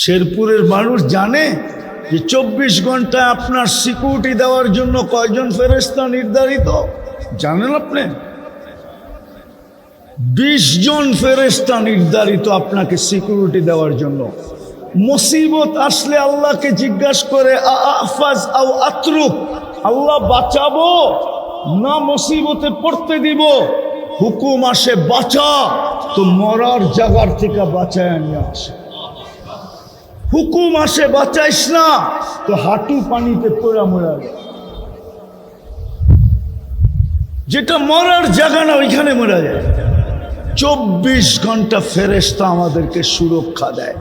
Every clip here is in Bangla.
শেরপুরের মানুষ জানে যে 24 ঘন্টায় আপনার সিকিউরিটি দেওয়ার জন্য কয়জন ফেরেশতা নির্ধারিত জানেন আপনি? 20 জন ফেরেশতা নির্ধারিত আপনাকে সিকিউরিটি দেওয়ার জন্য। মুসিবত আসলে আল্লাহকে জিজ্ঞাসা করে আফাজ আও আতরুক, আল্লাহ বাঁচাবো না মুসিবতে পড়তে দিব? হুকুম আসে বাঁচা, তো মরার জায়গার থেকে বাঁচায় নিয়ে আসে। হুকুম আসে বাঁচাইস না, তো হাঁটু পানিতে পড়া মরা যায়। যেটা মরার জায়গা না ওইখানে মরা যায়। 24 ঘন্টা ফেরেশতা আমাদেরকে সুরক্ষা দেয়।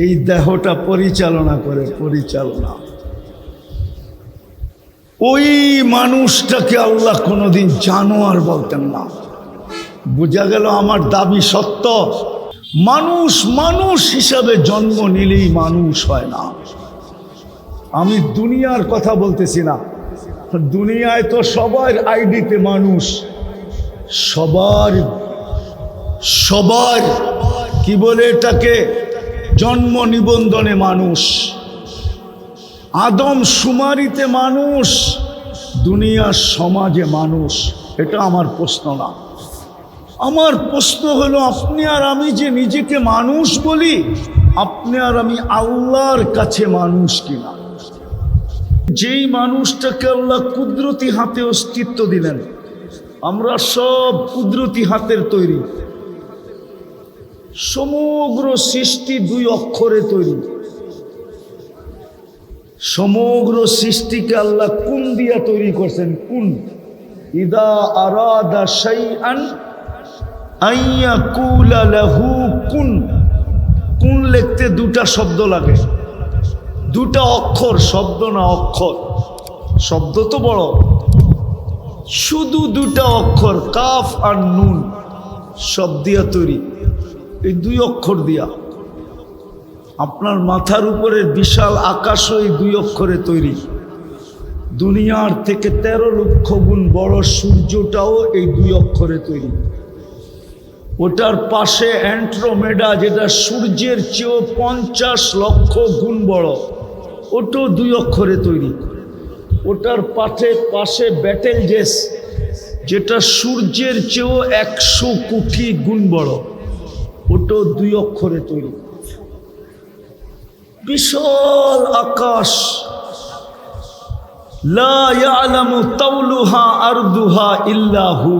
এই দেহটা পরিচালনা করে পরিচালনা। ওই মানুষটাকে আল্লাহ কোনোদিন জানোয়ার বলতেন না। বোঝা গেল আমার দাবি সত্য। মানুষ মানুষ হিসাবে জন্ম নিলেই মানুষ হয় না। আমি দুনিয়ার কথা বলতেছি না। দুনিয়ায় তো সবার আইডিতে মানুষ, সবার কি বলে এটাকে, জন্ম নিবন্ধনে মানুষ, আদম শুমারিতে মানুষ, দুনিয়ার সমাজে মানুষ। এটা আমার প্রশ্ন না। আমার প্রশ্ন হলো আপনি আর আমি যে নিজেকে মানুষ বলি, আপনি আর আমি আল্লাহর কাছে মানুষ কিনা? যেই মানুষটাকে আল্লাহ কুদরতি হাতে অস্তিত্ব দিলেন, আমরা সব কুদরতি হাতের তৈরি। সমগ্র সৃষ্টি 2 অক্ষরে তৈরি। সমগ্র সৃষ্টিকে আল্লাহ কুন দিয়া তৈরি করছেন। কুন, ইদা আরাদা শাইআন আইয়াকুলা লাহু কুন। কুন লিখতে 2টা শব্দ লাগে, 2টা অক্ষর, শব্দ না অক্ষর। শব্দ তো বড়, শুধু 2টা অক্ষর, কাফ আর নুন, সব দিয়া তৈরি। এই 2 অক্ষর দিয়া। আপনার মাথার উপরের বিশাল আকাশও এই 2 অক্ষরে তৈরি। দুনিয়ার থেকে 13 লক্ষ গুণ বড় সূর্যটাও এই 2 অক্ষরে তৈরি। ওটার পাশে অ্যান্ড্রোমেডা, যেটা সূর্যের চেয়েও 50 লক্ষ গুণ বড়, ওটাও 2 অক্ষরে তৈরি। ওটার পাশে বেটেলজেস, যেটা সূর্যের চেয়েও 100 কোটি গুণ বড়, ওটাও 2 অক্ষরে তৈরি। বিশাল আকাশ, লা ইয়ালামু তাওলুহা আরদুহা ইল্লা হু,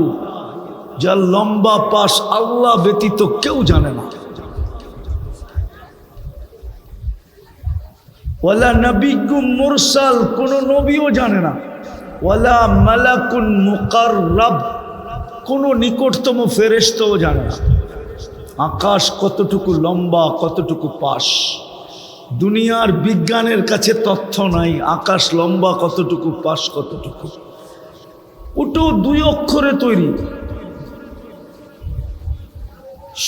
যার লম্বা পাশ আল্লাহ ব্যতীত কেউ জানে না। ওয়ালা নবিয়্যুম মুরসাল, কোন নবীও জানে না। ওয়ালা মালাকুন মুকাররাব, কোন নিকটতম ফেরেশতাও জানে না আকাশ কতটুকু লম্বা, কতটুকু পাশ। দুনিয়ার বিজ্ঞানের কাছে তথ্য নাই আকাশ লম্বা কতটুকু, পাশ কতটুকু। ওটাও 2 অক্ষরে তৈরি।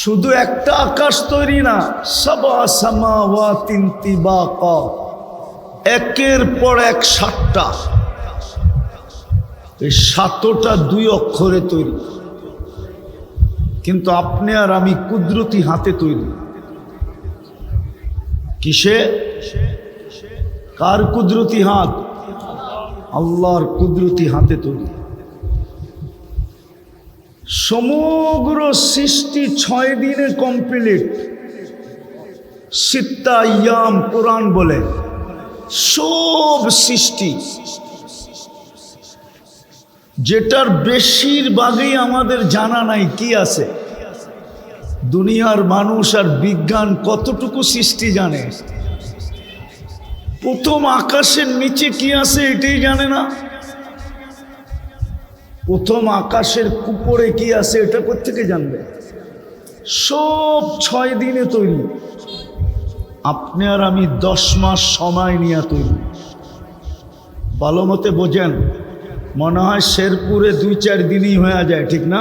শুধু একটা আকাশ তৈরি না, সাবা সামাওয়াতিন তিবাকা, একের পর এক 7টা। এই 7টা 2 অক্ষরে তৈরি। কিন্তু আপনি আর আমি কুদরতি হাতে তৈরি। কিসে? কার কুদরতি হাত? আল্লাহর কুদরতি হাতে তৈরি। সমগ্র সৃষ্টি 6 দিনে কমপ্লিট। 6 আইয়াম কোরআন বলে। সব সৃষ্টি, যেটার বেশিরভাগই আমাদের জানা নাই কি আছে। দুনিয়ার মানুষ আর বিজ্ঞান কতটুকু সৃষ্টি জানে। প্রথম আকাশের নিচে কি আছে এটাই জানে না। প্রথম আকাশের উপরে কি আছে এটা কোত্থেকে জানবে? সব 6 দিনে তৈরি। আপনি আর আমি 10 মাস সময় নিয়ে তৈরি। ভালো মতে বোঝেন। মনে হয় শেরপুরে 2-4 দিনই হয়ে যায়, ঠিক না?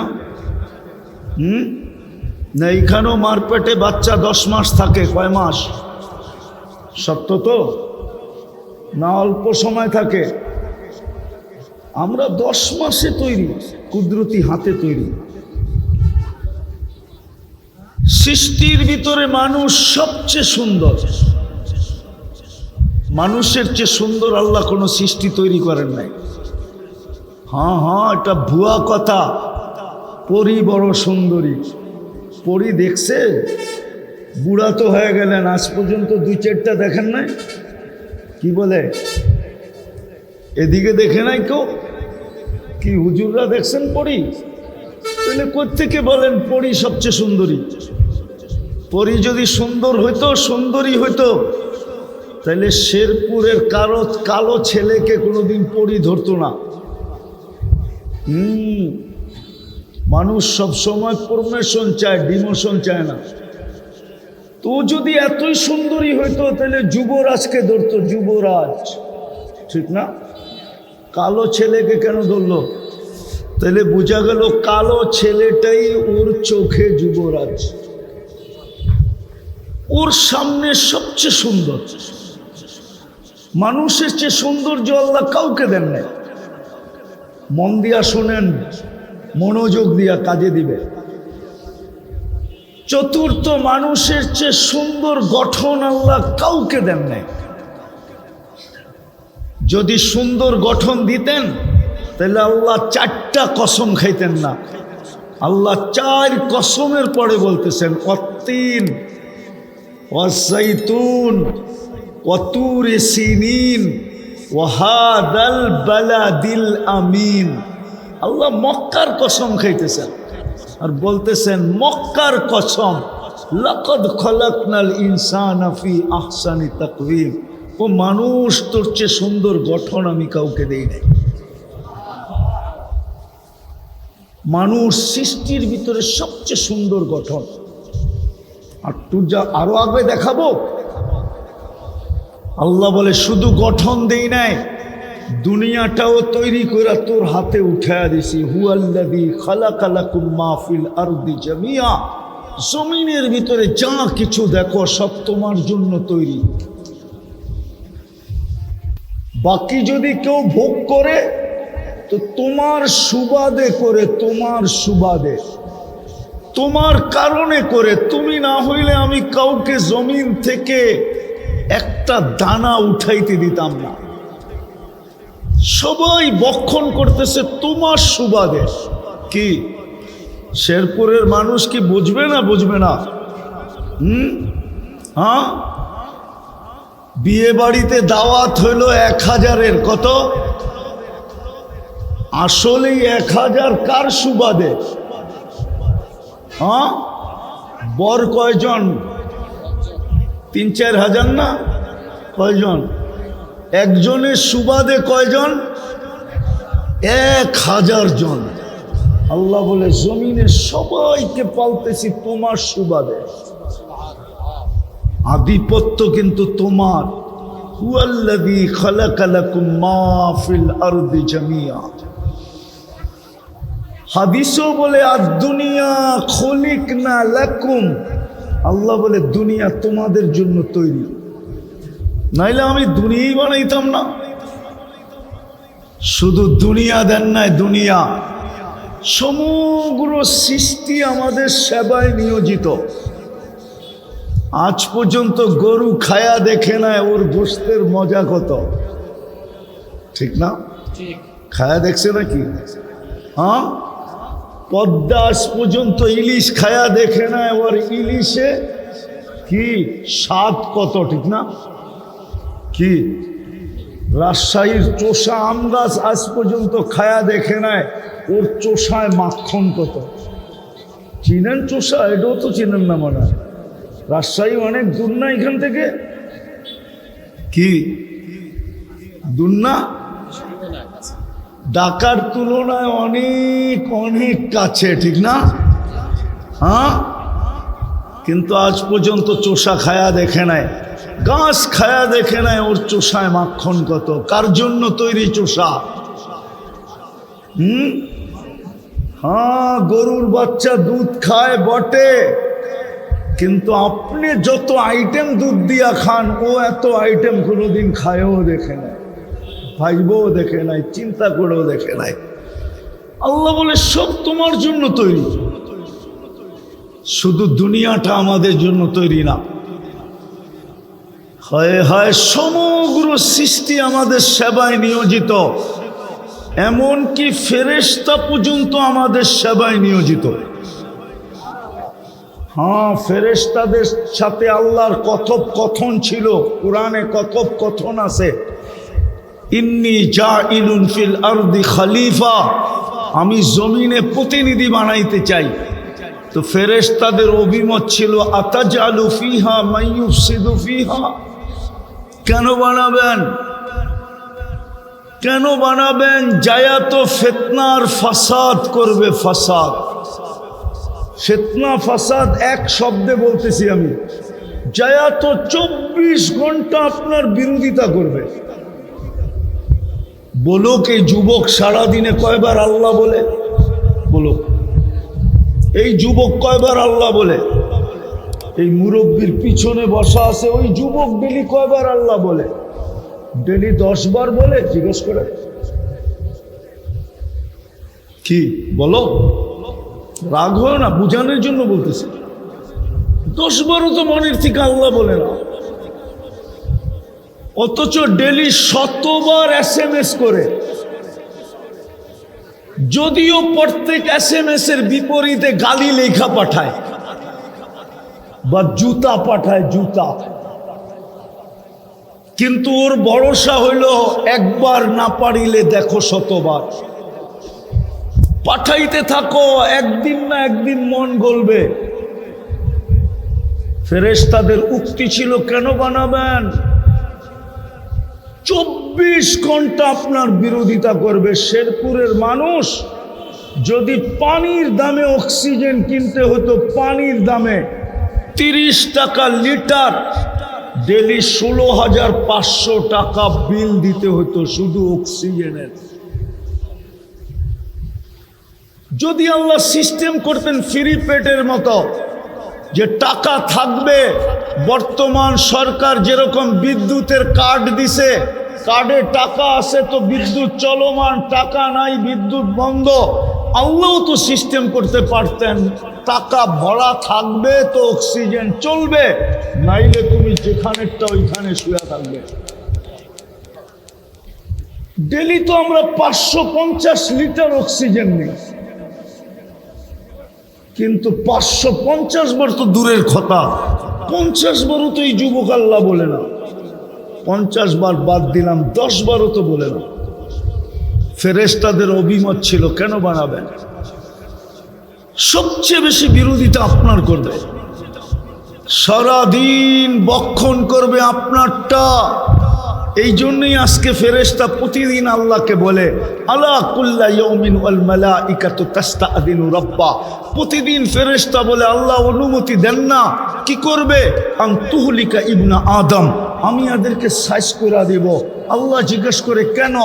না এইখানেও মারপেটে বাচ্চা 10 মাস থাকে। কয় মাস? সত্য তো না? অল্প সময় থাকে। আমরা 10 মাসে তৈরি, কুদরতি হাতে তৈরি। সৃষ্টির ভিতরে মানুষ সবচেয়ে সুন্দর। মানুষের চেয়ে সুন্দর আল্লাহ কোনো সৃষ্টি তৈরি করেন নাই। হ্যাঁ, এটা ভুয়া কথা। পরী বড় সুন্দরী। পরী দেখছে? বুড়া তো হয়ে গেলেন, আজ পর্যন্ত 2-4টা দেখেন নাই? কি বলে, এদিকে দেখে নাই কেউ? কি হুজুররা দেখছেন পরী? তাহলে কোত্থেকে বলেন পরী সবচেয়ে সুন্দরী? পরী যদি সুন্দর হইতো, সুন্দরী হইতো, তাহলে শেরপুরের কালো ছেলেকে কোনোদিন পরী ধরতো না। মানুষ সবসময় প্রমোশন চায়, ডিমোশন চায় না। তো যদি এতই সুন্দরী হইতো তাহলে যুবরাজকে ধরতো, যুবরাজ, ঠিক না? কালো ছেলেকে কেন ধরলো? তাহলে বোঝা গেল কালো ছেলেটাই ওর চোখে যুবরাজ, ওর সামনে সবচেয়ে সুন্দর। মানুষের চেয়ে সৌন্দর্য আল্লাহ কাউকে দেন নাই। মন দিয়া শোনেন, মনোযোগ দিয়া কাজে দিবে। চতুর্থ, মানুষের চেয়ে সুন্দর গঠন আল্লাহ কাউকে দেন নাই। যদি সুন্দর গঠন দিতেন তাহলে আল্লাহ 4টা কসম খাইতেন না। আল্লাহ 4 কসমের পরে বলতেছেন, অত্তিন ওয়াসাইতুন ওয়াতুরে সিনিন ওয়াহাদাল বালাদিল আমিন। আল্লাহ মক্কার কসম খাইতেছেন আর বলতেছেন, মক্কার কসম, লাকাদ খলাকনাল ইনসানা ফি আহসানি তাকওয়িম। ও মানুষ, তোর চেয়ে সুন্দর গঠন আমি কাউকে দেই নাই। মানুষ সৃষ্টির ভিতরে সবচেয়ে সুন্দর গঠন। আর তুই যা আরো আগে দেখাবো, আল্লাহ বলে শুধু গঠন দেই নাই, দুনিয়াটাও তৈরি করে তোর হাতে উঠায়া দিছি। হুয়াল্লাযী খালাকা লাকুম মা ফিল আরদি জামিয়া। জমিনের ভিতরে যা কিছু দেখো সব তোমার জন্য তৈরি। বাকি যদি কেউ ভোগ করে তো তোমার সুবাদে করে, তোমার সুবাদে, তোমার কারণে করে। তুমি না হইলে আমি কাউকে জমিন থেকে একটা দানা উঠাইতে দিতাম না। সবাই বক্ষণ করতেছে তোমার সুবাদে। কি শেরপুরের মানুষ কি বুঝবে না? বুঝবে না? হ্যাঁ, বিয়ে বাড়িতে দাওয়াত হইল 1000-এর। কত? আসলেই 1000 কার সুবাদে? হ্যাঁ, বর কয়জন? 3-4 হাজার না? কয়জন? একজনের সুবাদে কয়জন? 1000 জন। আল্লাহ বলে জমিনে সবাইকে পালতেছি তোমার সুবাদে। আধিপত্য কিন্তু তোমার। হুয়াল্লাযী খালাকা লাকুম মা ফিল আরদি জামিয়া। হাদিসও বলে আদ-দুনিয়া খলিকনা লাকুম। আল্লাহ বলে দুনিয়া তোমাদের জন্য তৈরি, নাইলে আমি দুনিয়াই বানাইতাম না। শুধু দুনিয়া দেন নাই, দুনিয়া সমগ্র সৃষ্টি আমাদের সেবায় নিয়োজিত। আজ পর্যন্ত গরু খায়া দেখে নাই ওর গোশতের মজা কত, ঠিক না? খায়া দেখছে নাকি? হ্যাঁ, পদ্মা আজ পর্যন্ত ইলিশ খায়া দেখে নাই ওর ইলিশে কি স্বাদ কত, ঠিক না? কি রাজশাহীর চোষা আম গাছ আজ পর্যন্ত খায়া দেখে নাই ওর চোষায় মাখন কত। চিনেন চোষা? এটাও তো চিনেন না মনে হয়। রাজশাহী অনেক দূর না এখান থেকে? কি দূর না? ঢাকার তুলনায় অনেক অনেক কাছে, ঠিক না? হ্যাঁ, কিন্তু আজ পর্যন্ত চোষা খায়া দেখে নাই, গাছ খায়া দেখে নাই ওর চোষায় মাখন কত। কার জন্য তৈরি চোষা? হ্যাঁ, গরুর বাচ্চা দুধ খায় বটে, কিন্তু আপনি যত আইটেম দুধ দিয়া খান ও এত আইটেম কোনোদিন খায়ও দেখে নাই, ভাইবও দেখে নাই, চিন্তা করেও দেখে নাই। আল্লাহ বলে সব তোমার জন্য তৈরি। শুধু দুনিয়াটা আমাদের জন্য তৈরি না, হয় হয় সমগ্র সৃষ্টি আমাদের সেবায় নিয়োজিত, এমনকি ফেরেশতা পর্যন্ত আমাদের সেবায় নিয়োজিত। হ্যাঁ, ফেরেশতাদের সাথে আল্লাহর কথোপকথন ছিল, কোরআনে কথোপকথন আছে, ইন্নী জাইলুন ফিল আরদি খলিফা, আমি জমিনে প্রতিনিধি বানাইতে চাই। তো ফেরেশতাদের অভিমত ছিল আতাজালু ফিহা মাইয়ুফসিদু ফিহা, কেন বানাবেন, কেন বানাবেন? জায়া তো ফিতনার ফাসাদ করবে, ফাসাদ, ফিতনা ফাসাদ এক শব্দে বলতেছি আমি। জায়া তো 24 ঘন্টা আপনার বিরোধিতা করবে। বলো কে যুবক সারাদিনে কয়বার আল্লাহ বলে? বলো, এই যুবক কয়বার আল্লাহ বলে? এই মুরব্বীর পিছনে বসা আছে ওই যুবক ডেলি কয়বার আল্লাহ বলে? ডেলি 10 বার বলে? জিজ্ঞেস করে কি বলো, রাগ হয় না, বুঝানোর জন্য বলতেছি। 10 বারও তো মনের থেকে আল্লাহ বলে না, অথচ ডেলি 100 বার SMS করে। যদিও প্রত্যেক SMS এর বিপরীতে গালি লেখা পাঠায় বা জুতা পাঠায়, জুতা, কিন্তু ওর ভরসা হইল একবার না পারিলে দেখো 100 বার। পাঠাইতে থাকো, একদিন না একদিন মন গলবে। ফেরেশতাদের উক্তি ছিল কেন বানাবেন? 24 ঘন্টা আপনার বিরোধিতা করবে। শেরপুরের মানুষ যদি পানির দামে অক্সিজেন কিনতে হতো, পানির দামে 30 টাকা লিটার, ডেলি 16,500 টাকা বিল দিতে হতো শুধু অক্সিজেনের। যদি আল্লাহ সিস্টেম করতেন ফ্রি পেটের মতো, যে টাকা থাকবে, বর্তমান সরকার যেরকম বিদ্যুতের কার্ড দিছে, কার্ডে টাকা আছে তো বিদ্যুৎ চলমান, টাকা নাই বিদ্যুৎ বন্ধ। আল্লাহ তো সিস্টেম করতে পারতেন, টাকা ভরা থাকবে তো অক্সিজেন চলবে, নাইলে তুমি যেখানেরটা ওইখানে শুয়ে থাকবে। ডেলি তো আমরা 550 লিটার অক্সিজেন নিই, কিন্তু 550 বার তো দূরের কথা, 50 বারও তো এই যুবক আল্লাহ বলে না। 50 বার বাদ দিলাম, 10 বারও তো বলে না। ফেরেশতাদের অভিমত ছিল কেন বানাবেন? সবচেয়ে বেশি বিরোধিতা আপনার করবে, সারাদিন বক্ষণ করবে আপনারটা। এই জন্যই আজকে ফেরেশতা প্রতিদিন আল্লাহকে বলে আলা কুল্লা ইয়াউমিন ওয়াল মালাইকাতু তাস্তাদিনু রাব্বা। প্রতিদিন ফেরেশতা বলে আল্লাহ অনুমতি দেন না, কি করবে? আন তুহলিকা ইবনা আদম, আমি এদেরকে সাইজ করে দেব। আল্লাহ জিজ্ঞেস করে কেন?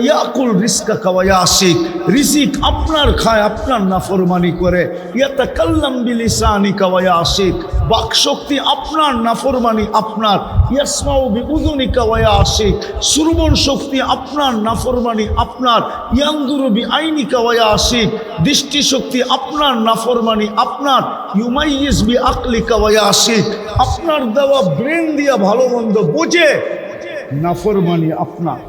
ইয়াকুল রিজকাকা ওয়া ইয়াসিক, রিজিক আপনার খায়, আপনার নাফরমানি করে। ইয়াতাকাল্লাম বিলিসানিকা ওয়া ইয়াসিক, বাক শক্তি আপনার, নাফরমানি আপনার। ইয়াসমাউ বিউযুনিকা ওয়া ইয়াসিক, শ্রবণ শক্তি আপনার, নাফরমানি আপনার। ইয়ানজুরু বিআইনিকা ওয়া ইয়াসিক, দৃষ্টি শক্তি আপনার, নাফরমানি আপনার। ইউমাইয়িজ বিআকলিকা ওয়া ইয়াসিক, আপনার দেওয়া ব্রেন দিয়া ভালো মন্দ বোঝে, নাফরমানি আপনার।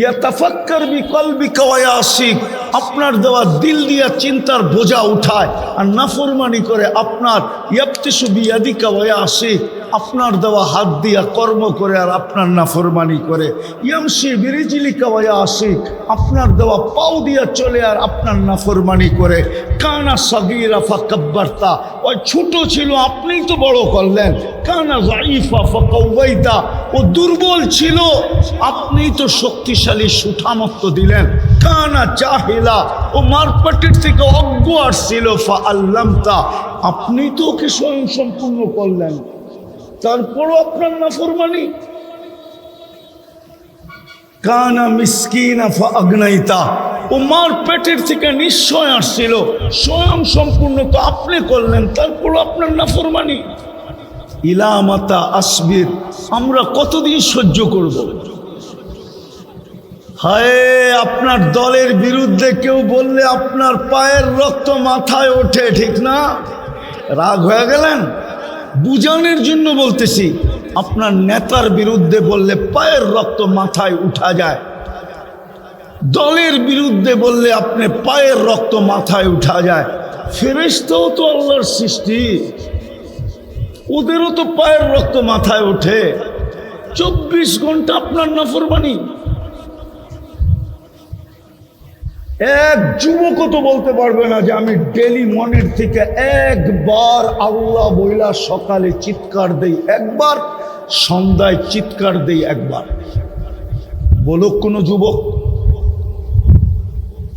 ইয়াতাফাক্কার বিকলবিকা ওয়া ইয়াসিক, আপনার দেওয়া দিল দিয়া চিন্তার বোঝা উঠায় আর নাফরমানি করে আপনার। ইয়াবতিসু বিয়াদিকা ওয়া ইয়াসিক, আপনার দেওয়া হাত দিয়া কর্ম করে আর আপনার নাফরমানি করে। ইয়ামশি বিরিজলিকা ওয়া ইয়াসিক, আপনার দেওয়া পাও দিয়া চলে আর আপনার নাফরমানি করে। কানা সাগীরা ফাকাব্বারতা, ও ছোট ছিল আপনিই তো বড় করলেন। কানা যায়ীফা ফাকাওয়াইতা, ও দুর্বল ছিল আপনিই তো শক্তিশালী সুঠামত্ব দিলেন। কানা জাহিলা, ও মারপাটের থেকে অজ্ঞ আসছিল, ফাআল্লামতা, আপনি তো ওকে স্বয়ং সম্পূর্ণ করলেন, তারপরও আপনার নাফরমানি। কানা মিসকিনা ফাআগনাইতা, ও মার পেটের থেকে নিশ্চয় আসছিল, স্বয়ং সম্পূর্ণ তো আপনি করলেন, তারপরও আপনার নাফরমানি। ইলামাতা আসবির, আমরা কতদিন সহ্য করব? হায়, আপনার দলের বিরুদ্ধে কেউ বললে আপনার পায়ের রক্ত মাথায় ওঠে, ঠিক না? রাগ হয়ে গেলেন? বুঝানোর জন্য বলতেছি, আপনার নেতার বিরুদ্ধে বললে পায়ের রক্ত মাথায় উঠা যায়, দলের বিরুদ্ধে বললে আপনি পায়ের রক্ত মাথায় উঠা যায়। ফেরেশতাও তো আল্লাহর সৃষ্টি, ওদেরও তো পায়ের রক্ত মাথায় ওঠে। 24 ঘন্টা আপনার নাফরমানি। এক যুবকও তো বলতে পারবে না যে আমি ডেলি মনের থেকে একবার আল্লাহ বইলা সকালে চিৎকার দেই একবার, সন্ধ্যায় চিৎকার দেই একবার। বলুক কোনো যুবক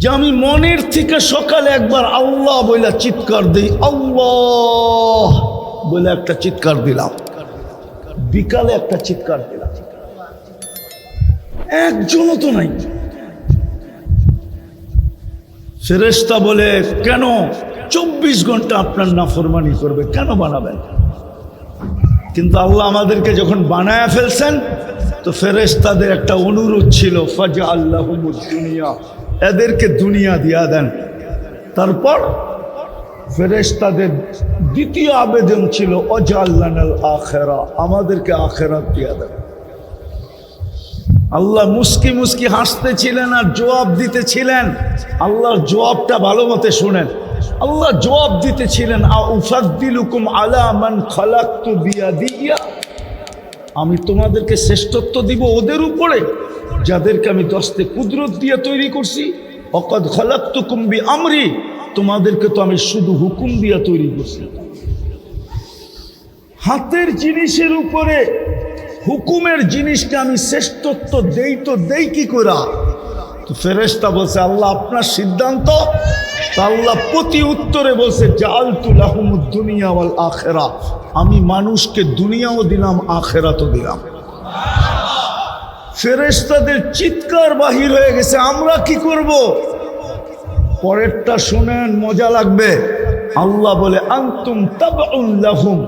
যে আমি মনের থেকে সকালে একবার আল্লাহ বইলা চিৎকার দেই, আল্লাহ বলে একটা চিৎকার দিলাম, বিকালে একটা চিৎকার দিলাম। একজনও তো নাই। ফেরেশতা বলে কেন 24 ঘন্টা আপনার নাফরমানি করবে, কেন বানাবেন? কিন্তু আল্লাহ আমাদেরকে যখন বানায়া ফেলছেন তো ফেরেশতাদের একটা অনুরোধ ছিল, ফাজআল্লাহুমুদ দুনিয়া, এদেরকে দুনিয়া দিয়া দেন। তারপর ফেরেশতাদের দ্বিতীয় আবেদন ছিল ওয়াজআলনাল আখিরা, আমাদেরকে আখিরাত দিয়া দেন। আল্লাহ মুস্কি মুস্কি হাসতেছিলেন আর জবাব দিতেছিলেন। আল্লাহর জবাবটা ভালো মতে শুনেন। আল্লাহ জবাব দিতেছিলেন, আউফাদ্দিলুকুম আলা মান খালাকতু বিয়াদিয়া, আমি তোমাদেরকে শ্রেষ্ঠত্ব দিব ওদের উপরে যাদেরকে আমি দস্তে কুদরত দিয়ে তৈরি করছি। ওয়াকাদ খালাকতুকুম বিআমরি, তোমাদেরকে তো আমি শুধু হুকুম দিয়ে তৈরি করছি। হাতের জিনিসের উপরে হুকুমের জিনিসকে আমি শ্রেষ্ঠত্ব দেই তো দেই কি করে? তো ফেরেশতা বলছে আল্লাহ আপনার সিদ্ধান্ত। আল্লাহ প্রতি উত্তরে বলছে জাআলতু লাহুমুদ দুনিয়া ওয়াল আখিরা, আমি মানুষকে দুনিয়াও দিলাম আখিরাতও দিলাম। ফেরেশতাদের চিৎকার বাহির হয়ে গেছে, আমরা কি করব? পরেরটা শুনেন, মজা লাগবে। আল্লাহ বলে আনতুম তাবউন লাহুম,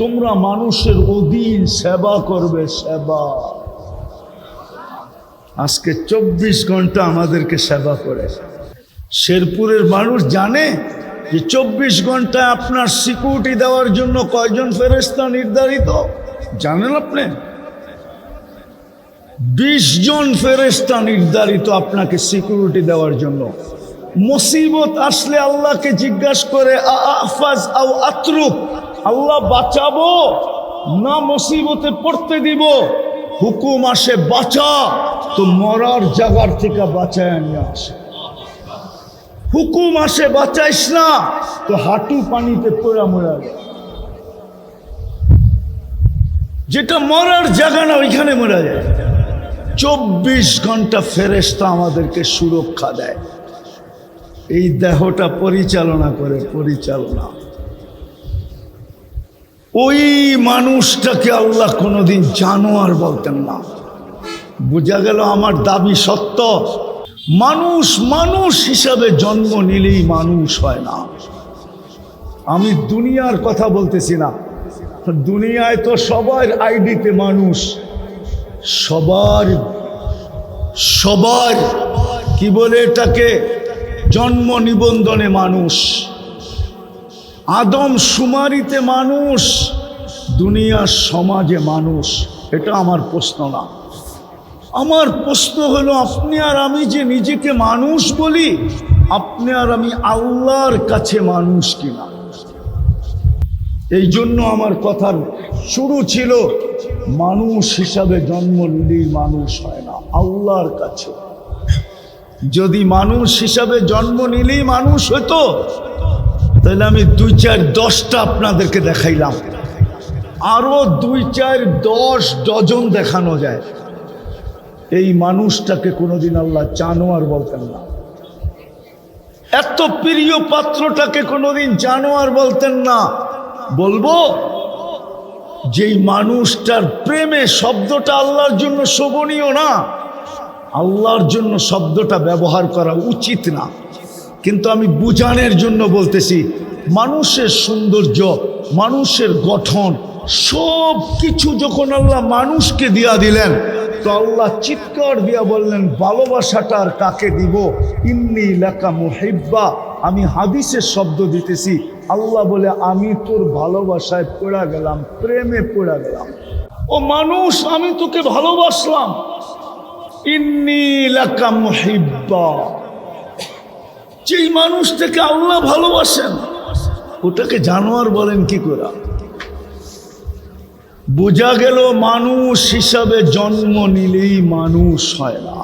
তোমরা মানুষের অধীন সেবা করবে, সেবা। আজকে 24 ঘন্টা আমাদেরকে সেবা করে। শেরপুরের মানুষ জানে যে 24 ঘন্টায় আপনার সিকিউরিটি দেওয়ার জন্য কয়জন ফেরেশতা নির্ধারিত? জানেন আপনি? 20 জন ফেরেশতা নির্ধারিত আপনাকে সিকিউরিটি দেওয়ার জন্য। মুসিবত আসলে আল্লাহকে জিজ্ঞাসা করে আফাজ আও আতরুক, আল্লাহ বাঁচাবো না মুসিবতে পড়তে দিব? হুকুম আসে বাঁচা, তো মরার জায়গার থেকে বাঁচায় নিয়ে আসে। হুকুম আসে বাঁচাইস না, তো হাঁটু পানিতে পড়া মরা যায়। যেটা মরার জায়গা না ওইখানে মরা যায়। 24 ঘন্টা ফেরেশতা আমাদেরকে সুরক্ষা দেয়। এই দেহটা পরিচালনা করে, পরিচালনা। ওই মানুষটাকে আল্লাহ কোনোদিন জানোয়ার বলতেন না। বোঝা গেল আমার দাবি সত্য। মানুষ মানুষ হিসাবে জন্ম নিলেই মানুষ হয় না। আমি দুনিয়ার কথা বলতেছি না। দুনিয়ায় তো সবার আইডিতে মানুষ, সবার কি বলে এটাকে, জন্ম নিবন্ধনে মানুষ, আদম শুমারিতে মানুষ, দুনিয়ার সমাজে মানুষ। এটা আমার প্রশ্ন না। আমার প্রশ্ন হলো আপনি আর আমি যে নিজেকে মানুষ বলি, আপনি আর আমি আল্লাহর কাছে মানুষ কিনা? এই জন্য আমার কথার শুরু ছিল মানুষ হিসাবে জন্ম নিলেই মানুষ হয় না, আল্লাহর কাছে। যদি মানুষ হিসাবে জন্ম নিলেই মানুষ হতো তাহলে আমি 2, 4, 10টা আপনাদেরকে দেখাইলাম, আরো 2, 4, 10 ডজন দেখানো যায়। এই মানুষটাকে কোনোদিন আল্লাহ জানোয়ার বলতেন না। এত প্রিয় পাত্রটাকে কোনোদিন জানোয়ার বলতেন না। বলবো যেই মানুষটার প্রেমে শব্দটা আল্লাহর জন্য শোভনীয় না, আল্লাহর জন্য শব্দটা ব্যবহার করা উচিত না। কিন্তু আমি বুঝানোর জন্য বলতেছি, মানুষের সৌন্দর্য, মানুষের গঠন, সব কিছু যখন আল্লাহ মানুষকে দিয়া দিলেন, তো আল্লাহ চিৎকার দিয়া বললেন, ভালোবাসাটা আর কাকে দিব? ইন্নী লাকা মুহিব্বা। আমি হাদিসের শব্দ দিতেছি, আল্লাহ বলে আমি তোর ভালোবাসায় পড়া গেলাম, প্রেমে পড়া গেলাম। ও মানুষ, আমি তোকে ভালোবাসলাম। ইন্নী লাকা মুহিব্বা। যেই মানুষ থেকে আল্লাহ ভালোবাসেন ওটাকে জানোয়ার বলেন কি করে? বোঝা গেল মানুষ হিসাবে জন্ম নিলেই মানুষ হয় না।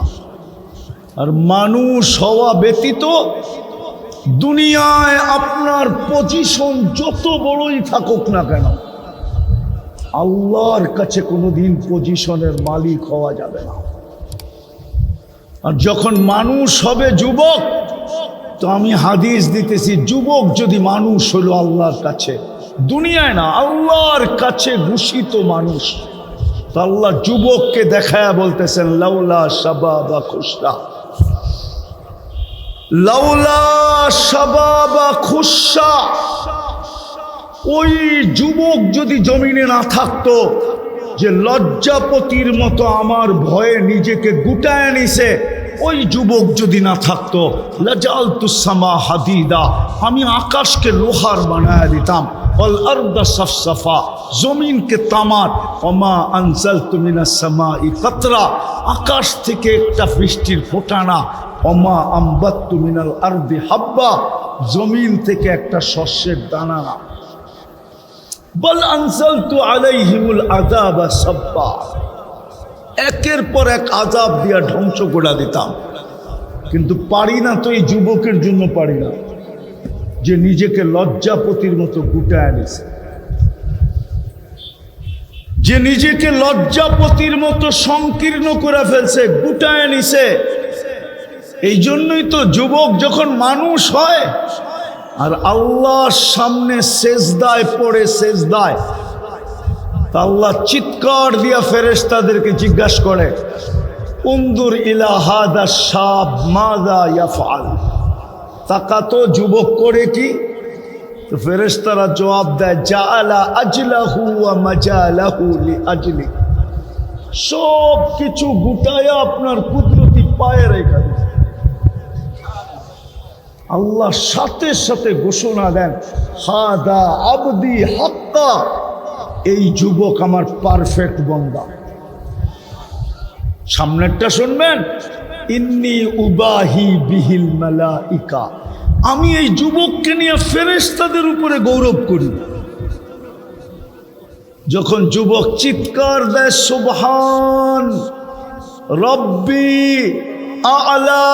আর মানুষ হওয়া ব্যতীত দুনিয়ায় আপনার পজিশন যত বড়ই থাকুক না কেন, আল্লাহর কাছে কোনোদিন পজিশনের মালিক হওয়া যাবে না। আর যখন মানুষ হবে যুবক, তো আমি হাদিস দিতেছি, যুবক যদি মানুষ হলো আল্লাহর কাছে, দুনিয়ায় না আল্লাহর কাছে ঘোষিত মানুষ, তো আল্লাহ যুবককে দেখায়া বলতেছেন, লাউলা শাবাবা খুশরা, লাউলা শাবাবা খুশরা। ওই যুবক যদি জমিনে না থাকতো, যে লজ্জাপতির মতো আমার ভয়ে নিজেকে গুটায় নিছে, ওই যুবক যদি না থাকতো, লাজালতুস সামা হাদিদা, আমি আকাশকে লোহার বানায় দিতাম, ওয়াল আরদা সাফসাফা, জমিনকে তামার, ওমা আনজালতু মিনাস সামাই কাতরা, আকাশ থেকে একটা বৃষ্টির ফোঁটা না, ওমা আম্বাততু মিনাল আরদি হাব্বা, জমিন থেকে একটা শস্যের দানা না, বল আনজালতু আলাইহিমুল আযাবা সাব্বা, একের পর এক আযাব দিয়া ধ্বংস করে দিতাম। কিন্তু পারি না তো, এই যুবকের জন্য পারি না, যে নিজেকে লজ্জাপতির মতো গুটায় নিছে, যে নিজেকে লজ্জাপতির মতো সংকীর্ণ করে ফেলছে, গুটায় নিছে। এই জন্যই তো যুবক যখন মানুষ হয় আর আল্লাহর সামনে সেজদায় পড়ে, সেজদায়, তা আল্লাহ চিৎকার দিয়া ফেরেশতাদেরকে জিজ্ঞাসা করে, উনদুর ইলা হাদা শাব মাযা ইয়াফআল, তাকাতো যুবক করে কি? তো ফেরেশতারা জবাব দেয়, জাআলা আজলাহু ওয়া মাজালাহু লিআজলি, সব কিছু গুটায়া আপনার কুদরতি পায়ে রেখে দিয়েছে। আল্লাহ সাথে সাথে ঘোষণা দেন, হাদা আবদি হাক্কা, এই যুবক আমার পারফেক্ট বান্দা। সামনেরটা শুনবেন, ইন্নী উবাহি বিহিল মালাইকা, আমি এই যুবককে নিয়ে ফেরেশতাদের উপরে গৌরব করি। যখন যুবক চিৎকার দেয়, সুবহান রব্বি আ'লা,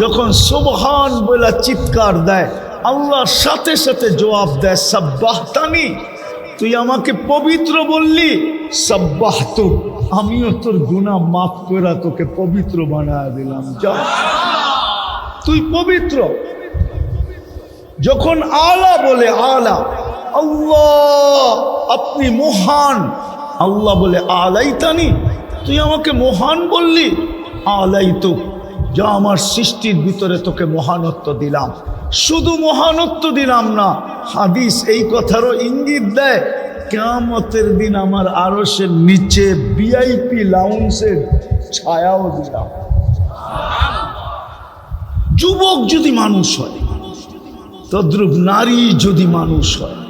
যখন সুবহান বলে চিৎকার দেয়, আল্লাহর সাথে সাথে জবাব দেয়, সাব্বাহতানি, তুই আমাকে পবিত্র বললি, সাব্বাহতু, আমিও তোর গুনাহ মাফ করে তোকে পবিত্র বানায় দিলাম, যা তুই পবিত্র। যখন আলা বলে, আলা, আল্লাহ আপনি মহান, আল্লাহ বলে আলাইতানি, তুই আমাকে মহান বললি, আলাইতু, যা আমার সৃষ্টির ভিতরে তোকে মহানত্ব দিলাম। শুধু মহানত্ব দিলাম না, হাদিস এই কথারও ইঙ্গিত দেয়, কিয়ামতের দিন আমার আরশের নিচে ভিআইপি লাউঞ্জের ছায়াও দিলাম। যুবক যদি মানুষ হয়, তদ্রূপ নারী যদি মানুষ হয়,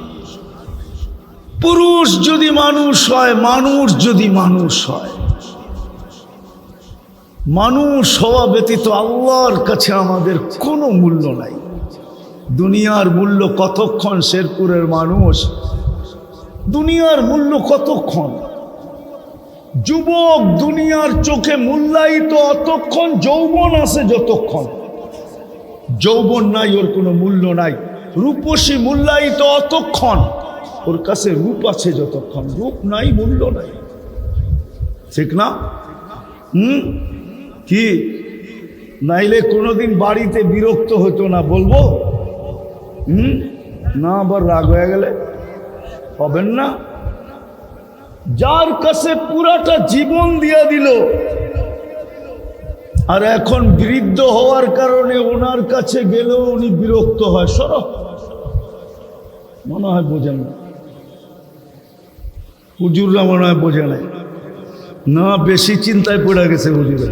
পুরুষ যদি মানুষ হয়, মানুষ যদি মানুষ হয়, মানুষ হওয়া ব্যতীত আল্লাহর কাছে আমাদের কোনো মূল্য নাই। দুনিয়ার মূল্য কতক্ষণ? শেরপুরের মানুষ, দুনিয়ার মূল্য কতক্ষণ? যুবক দুনিয়ার চোখে মূল্যায়িত অতক্ষণ যৌবন আছে যতক্ষণ, যৌবন নাই ওর কোনো মূল্য নাই। রূপসী মূল্যায়িত অতক্ষণ, ওর কাছে রূপ আছে যতক্ষণ, রূপ নাই মূল্য নাই, ঠিক না? কি নাইলে কোনোদিন বাড়িতে বিরক্ত হতো না, বলবো না, আবার রাগ হয়ে গেলে হবেন না। যার কাছে পুরাটা জীবন দিয়া দিল, আর এখন বৃদ্ধ হওয়ার কারণে ওনার কাছে গেলেও উনি বিরক্ত হয়, সরব মনে হয় বোঝেন না, হুজুররা মনে হয় বোঝে নাই। না, বেশি চিন্তায় পড়ে গেছে হুজুরে,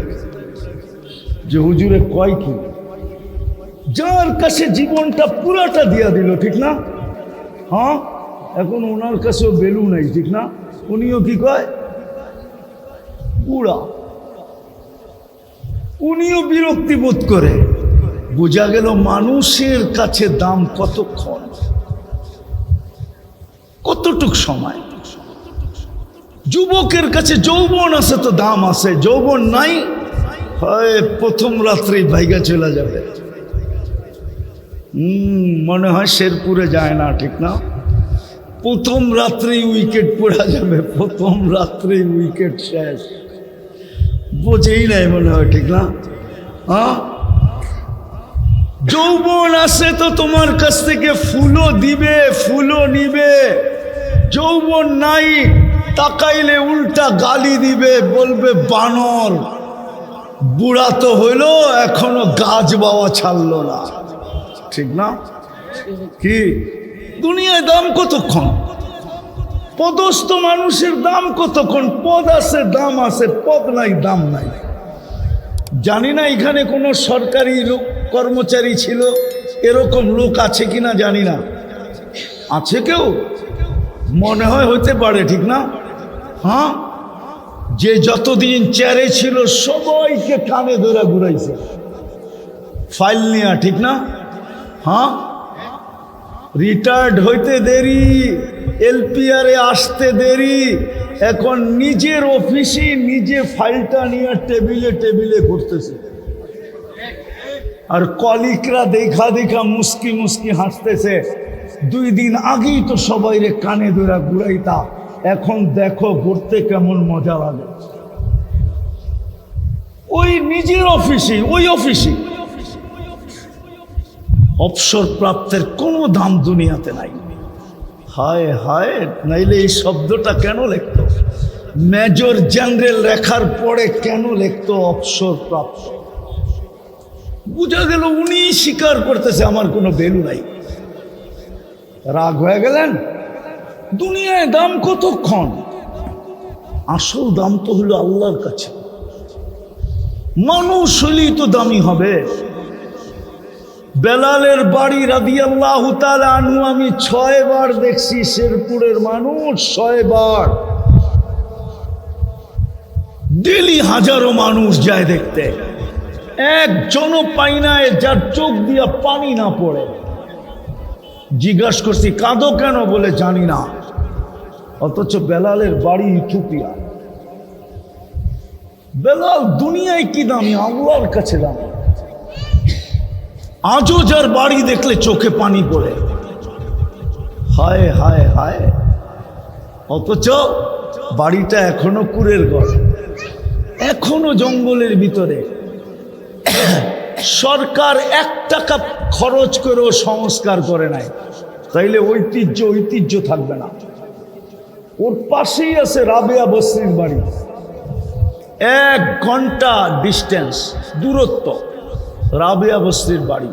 যে হুজুরে কয় কি, যার কাছে জীবনটা পুরাটা দিয়া দিল, ঠিক না? হ্যাঁ, এখন ওনার কাছেও বেলু নাই, ঠিক না? উনিও কি কয় পুরা, উনিও বিরক্তি বোধ করে। বোঝা গেল মানুষের কাছে দাম কতক্ষণ, কতটুক সময়। যুবকের কাছে যৌবন আছে তো দাম আছে, যৌবন নাই হয় প্রথম রাত্রেই ভাইগা চলে যাবে। মনে হয় শেরপুরে যায় না, ঠিক না? প্রথম রাত্রেই উইকেট পড়া যাবে, প্রথম রাত্রেই উইকেট শেষ, বোঝেই নাই মনে হয়, ঠিক না? হ্যাঁ, যৌবন আছে তো তোমার কাছ থেকে ফুলও দিবে, ফুলও নিবে। যৌবন নাই, তাকাইলে উল্টা গালি দিবে, বলবে বানর। বুড়া তো হইলো, এখনো গাছ বাওয়া ছাড়লো না, ঠিক না? কি দুনিয়ায় দাম কতক্ষণ? পদস্থ মানুষের দাম কতক্ষণ? পদ আছে, দাম আছে, পদ নাই, দাম নাই। জানি না এখানে কোনো সরকারি লোক কর্মচারী ছিল, এরকম লোক আছে কিনা জানি না। আছে কেউ? মনে হয় হতে পারে, ঠিক না? হ্যাঁ, যে যতদিন চেয়ারে ছিল সবাইকে কানে ধরে ঘুরাইছে ফাইল নিয়ে, ঠিক না? হ্যাঁ, রিটায়ার্ড হইতে দেরি, এলপিআরে আসতে দেরি, এখন নিজের অফিসে নিজে ফাইলটা নিয়ে টেবিলে টেবিলে ঘুরতেছে। আর কলিকরা দেখা দেখা মুস্কি মুস্কি হাসতেছে। 2 দিন আগেই তো সবাই রে কানে ধরে ঘুরাইতা, এখন দেখো ঘুরতে কেমন মজা লাগে। ওই নিজের অফিসে, ওই অফিসে অবসর প্রাপ্তের কোনো দাম দুনিয়াতে নাই। হায় হায়, নাইলে এই শব্দটা কেন লিখতো? মেজর জেনারেল রেখার পরে কেন লিখতো অবসর প্রাপ্ত? বুঝা গেল উনি স্বীকার করতেছে আমার কোনো ভ্যালু নাই। রাগ হয়ে গেলেন? দুনিয়ায় দাম কতক্ষণ? আসল দাম তো হলো আল্লাহর কাছে। মানুষ হলেই তো দামি হবে। বেলালের বাড়ি রাদিয়াল্লাহু তাআলা আনহু আমি 6 বার দেখছি, শেরপুরের মানুষ 6 বার, ডেলি হাজারো মানুষ যায় দেখতে, একজনও পাই না যার চোখ দিয়া পানি না পড়ে। জিজ্ঞাসা করছি কাঁদো কেন? বলে জানি না। অথচ বেলালের বাড়ি ইথিওপিয়া। বেলাল দুনিয়ায় কি দামি, আল্লাহর কাছে দামি। আজও যার বাড়ি দেখলে চোখে পানি পড়ে, হায় হায় হায়। অথচ বাড়িটা এখনো কুড়ের ঘর, এখনো জঙ্গলের ভিতরে। সরকার 1 টাকা খরচ করেও সংস্কার করে নাই, তাইলে ঐতিহ্য থাকবে না। ওর পাশেই আছে রাবেয়া বসরির বাড়ি, 1 ঘন্টা ডিস্টেন্স, দূরত্ব রাবেয়া বসরির বাড়ি।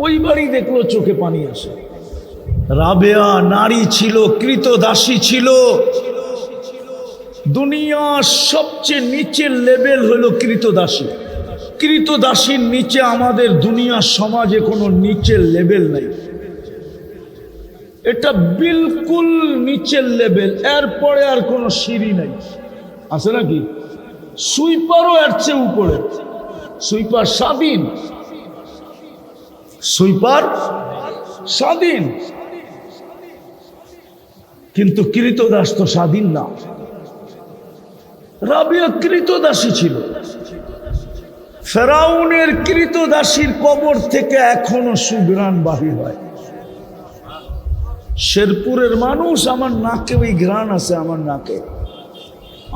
ওই বাড়ি দেখলো চোখে পানি আসে। রাবেয়া নারী ছিল, কৃতদাসী ছিল। দুনিয়ার সবচেয়ে নিচের লেভেল হলো কৃতদাসী। কৃতদাসীর নিচে আমাদের দুনিয়ার সমাজে কোনো নিচের লেভেল নাই। এটা বিলকুল নিচের লেভেল, এরপরে আর কোনো সিঁড়ি নাই। আছে নাকি? সুইপারও এর চেয়ে উপরে। সুইপার স্বাধীন, সুইপার স্বাধীন, কিন্তু কৃতদাস তো স্বাধীন না। রাবিয়া কৃতদাসী ছিল। ফেরাউনের কৃতদাসীর কবর থেকে এখনো সুঘ্রাণ বাহির হয়। শেরপুরের মানুষ, আমার নাকে ওই ঘ্রাণ আছে, আমার নাকে।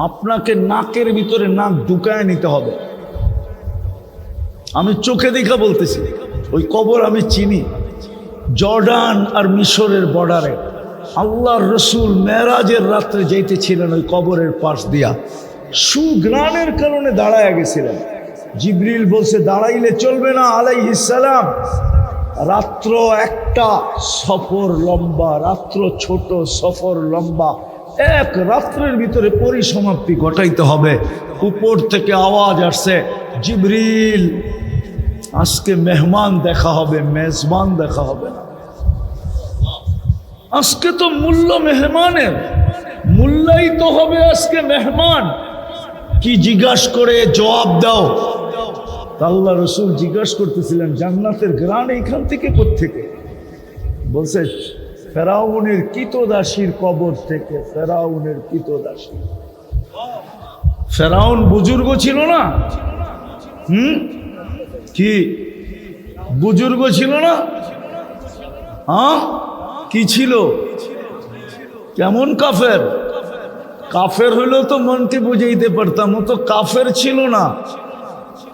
আপনাকে নাকের ভিতরে নাক ঢুকায় নিতে হবে। আমি চোখে দেখা বলতেছি, ওই কবর আমি চিনি। জর্ডান আর মিশরের বর্ডারে আল্লাহর রসুল মেরাজের রাত্রে যাইতেছিলেন ওই কবরের পাশ দিয়া, সুঘ্রাণের কারণে দাঁড়ায় গেছিলেন। জিবরিল বলছে দাঁড়াইলে চলবে না আলাইহিস সালাম। রাত্র একটা, সফর লম্বা, রাত্র ছোট, সফর লম্বা। এক রাত্রের ভিতরে পরিসমাপ্তি ঘটাইতে হবে। উপর থেকে আওয়াজ আসছে, জিবরিল আজকে মেহমান দেখা হবে, মেজবান দেখা হবে না। আজকে তো মূল্য মেহমানের, মূল্যায়িত হবে আজকে মেহমান। কি জিজ্ঞাসা করে জবাব দাও। আল্লাহ রসুল জিজ্ঞাসা করতেছিলেন জান্নাতের গ্রান এইখান থেকে কোত্থেকে? বলছে ফেরাউনের কিতদাসীর কবর থেকে। ফেরাউনের কিতদাসী, ফেরাউন বুজুর্গ ছিল না? কি বুজুর্গ ছিল না? হ্যাঁ, কি ছিল? কেমন কাফের? কাফের হইলেও তো মনকে বুঝাইতে পারতাম, ও তো কাফের ছিল না।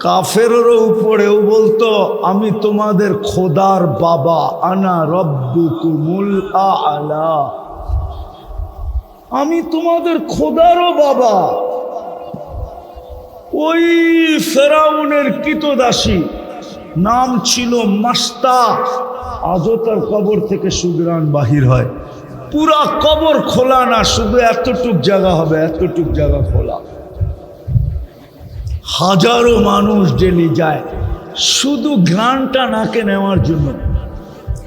কাফেরেরও উপরেও বলতো আমি তোমাদের খোদার বাবা, আনা রব্বুকুমুল আ'লা, আমি তোমাদের খোদারও বাবা। ওই ফেরাউনের কিতদাসী নাম ছিল মাস্তা। আজও তার কবর থেকে সুগ্রাণ বাহির হয়। পুরা কবর খোলা না, শুধু এতটুক জায়গা হবে, এতটুক জায়গা খোলা। হাজারো মানুষ ডেলি যায় শুধু ঘ্রাণটা নাকে নেওয়ার জন্য।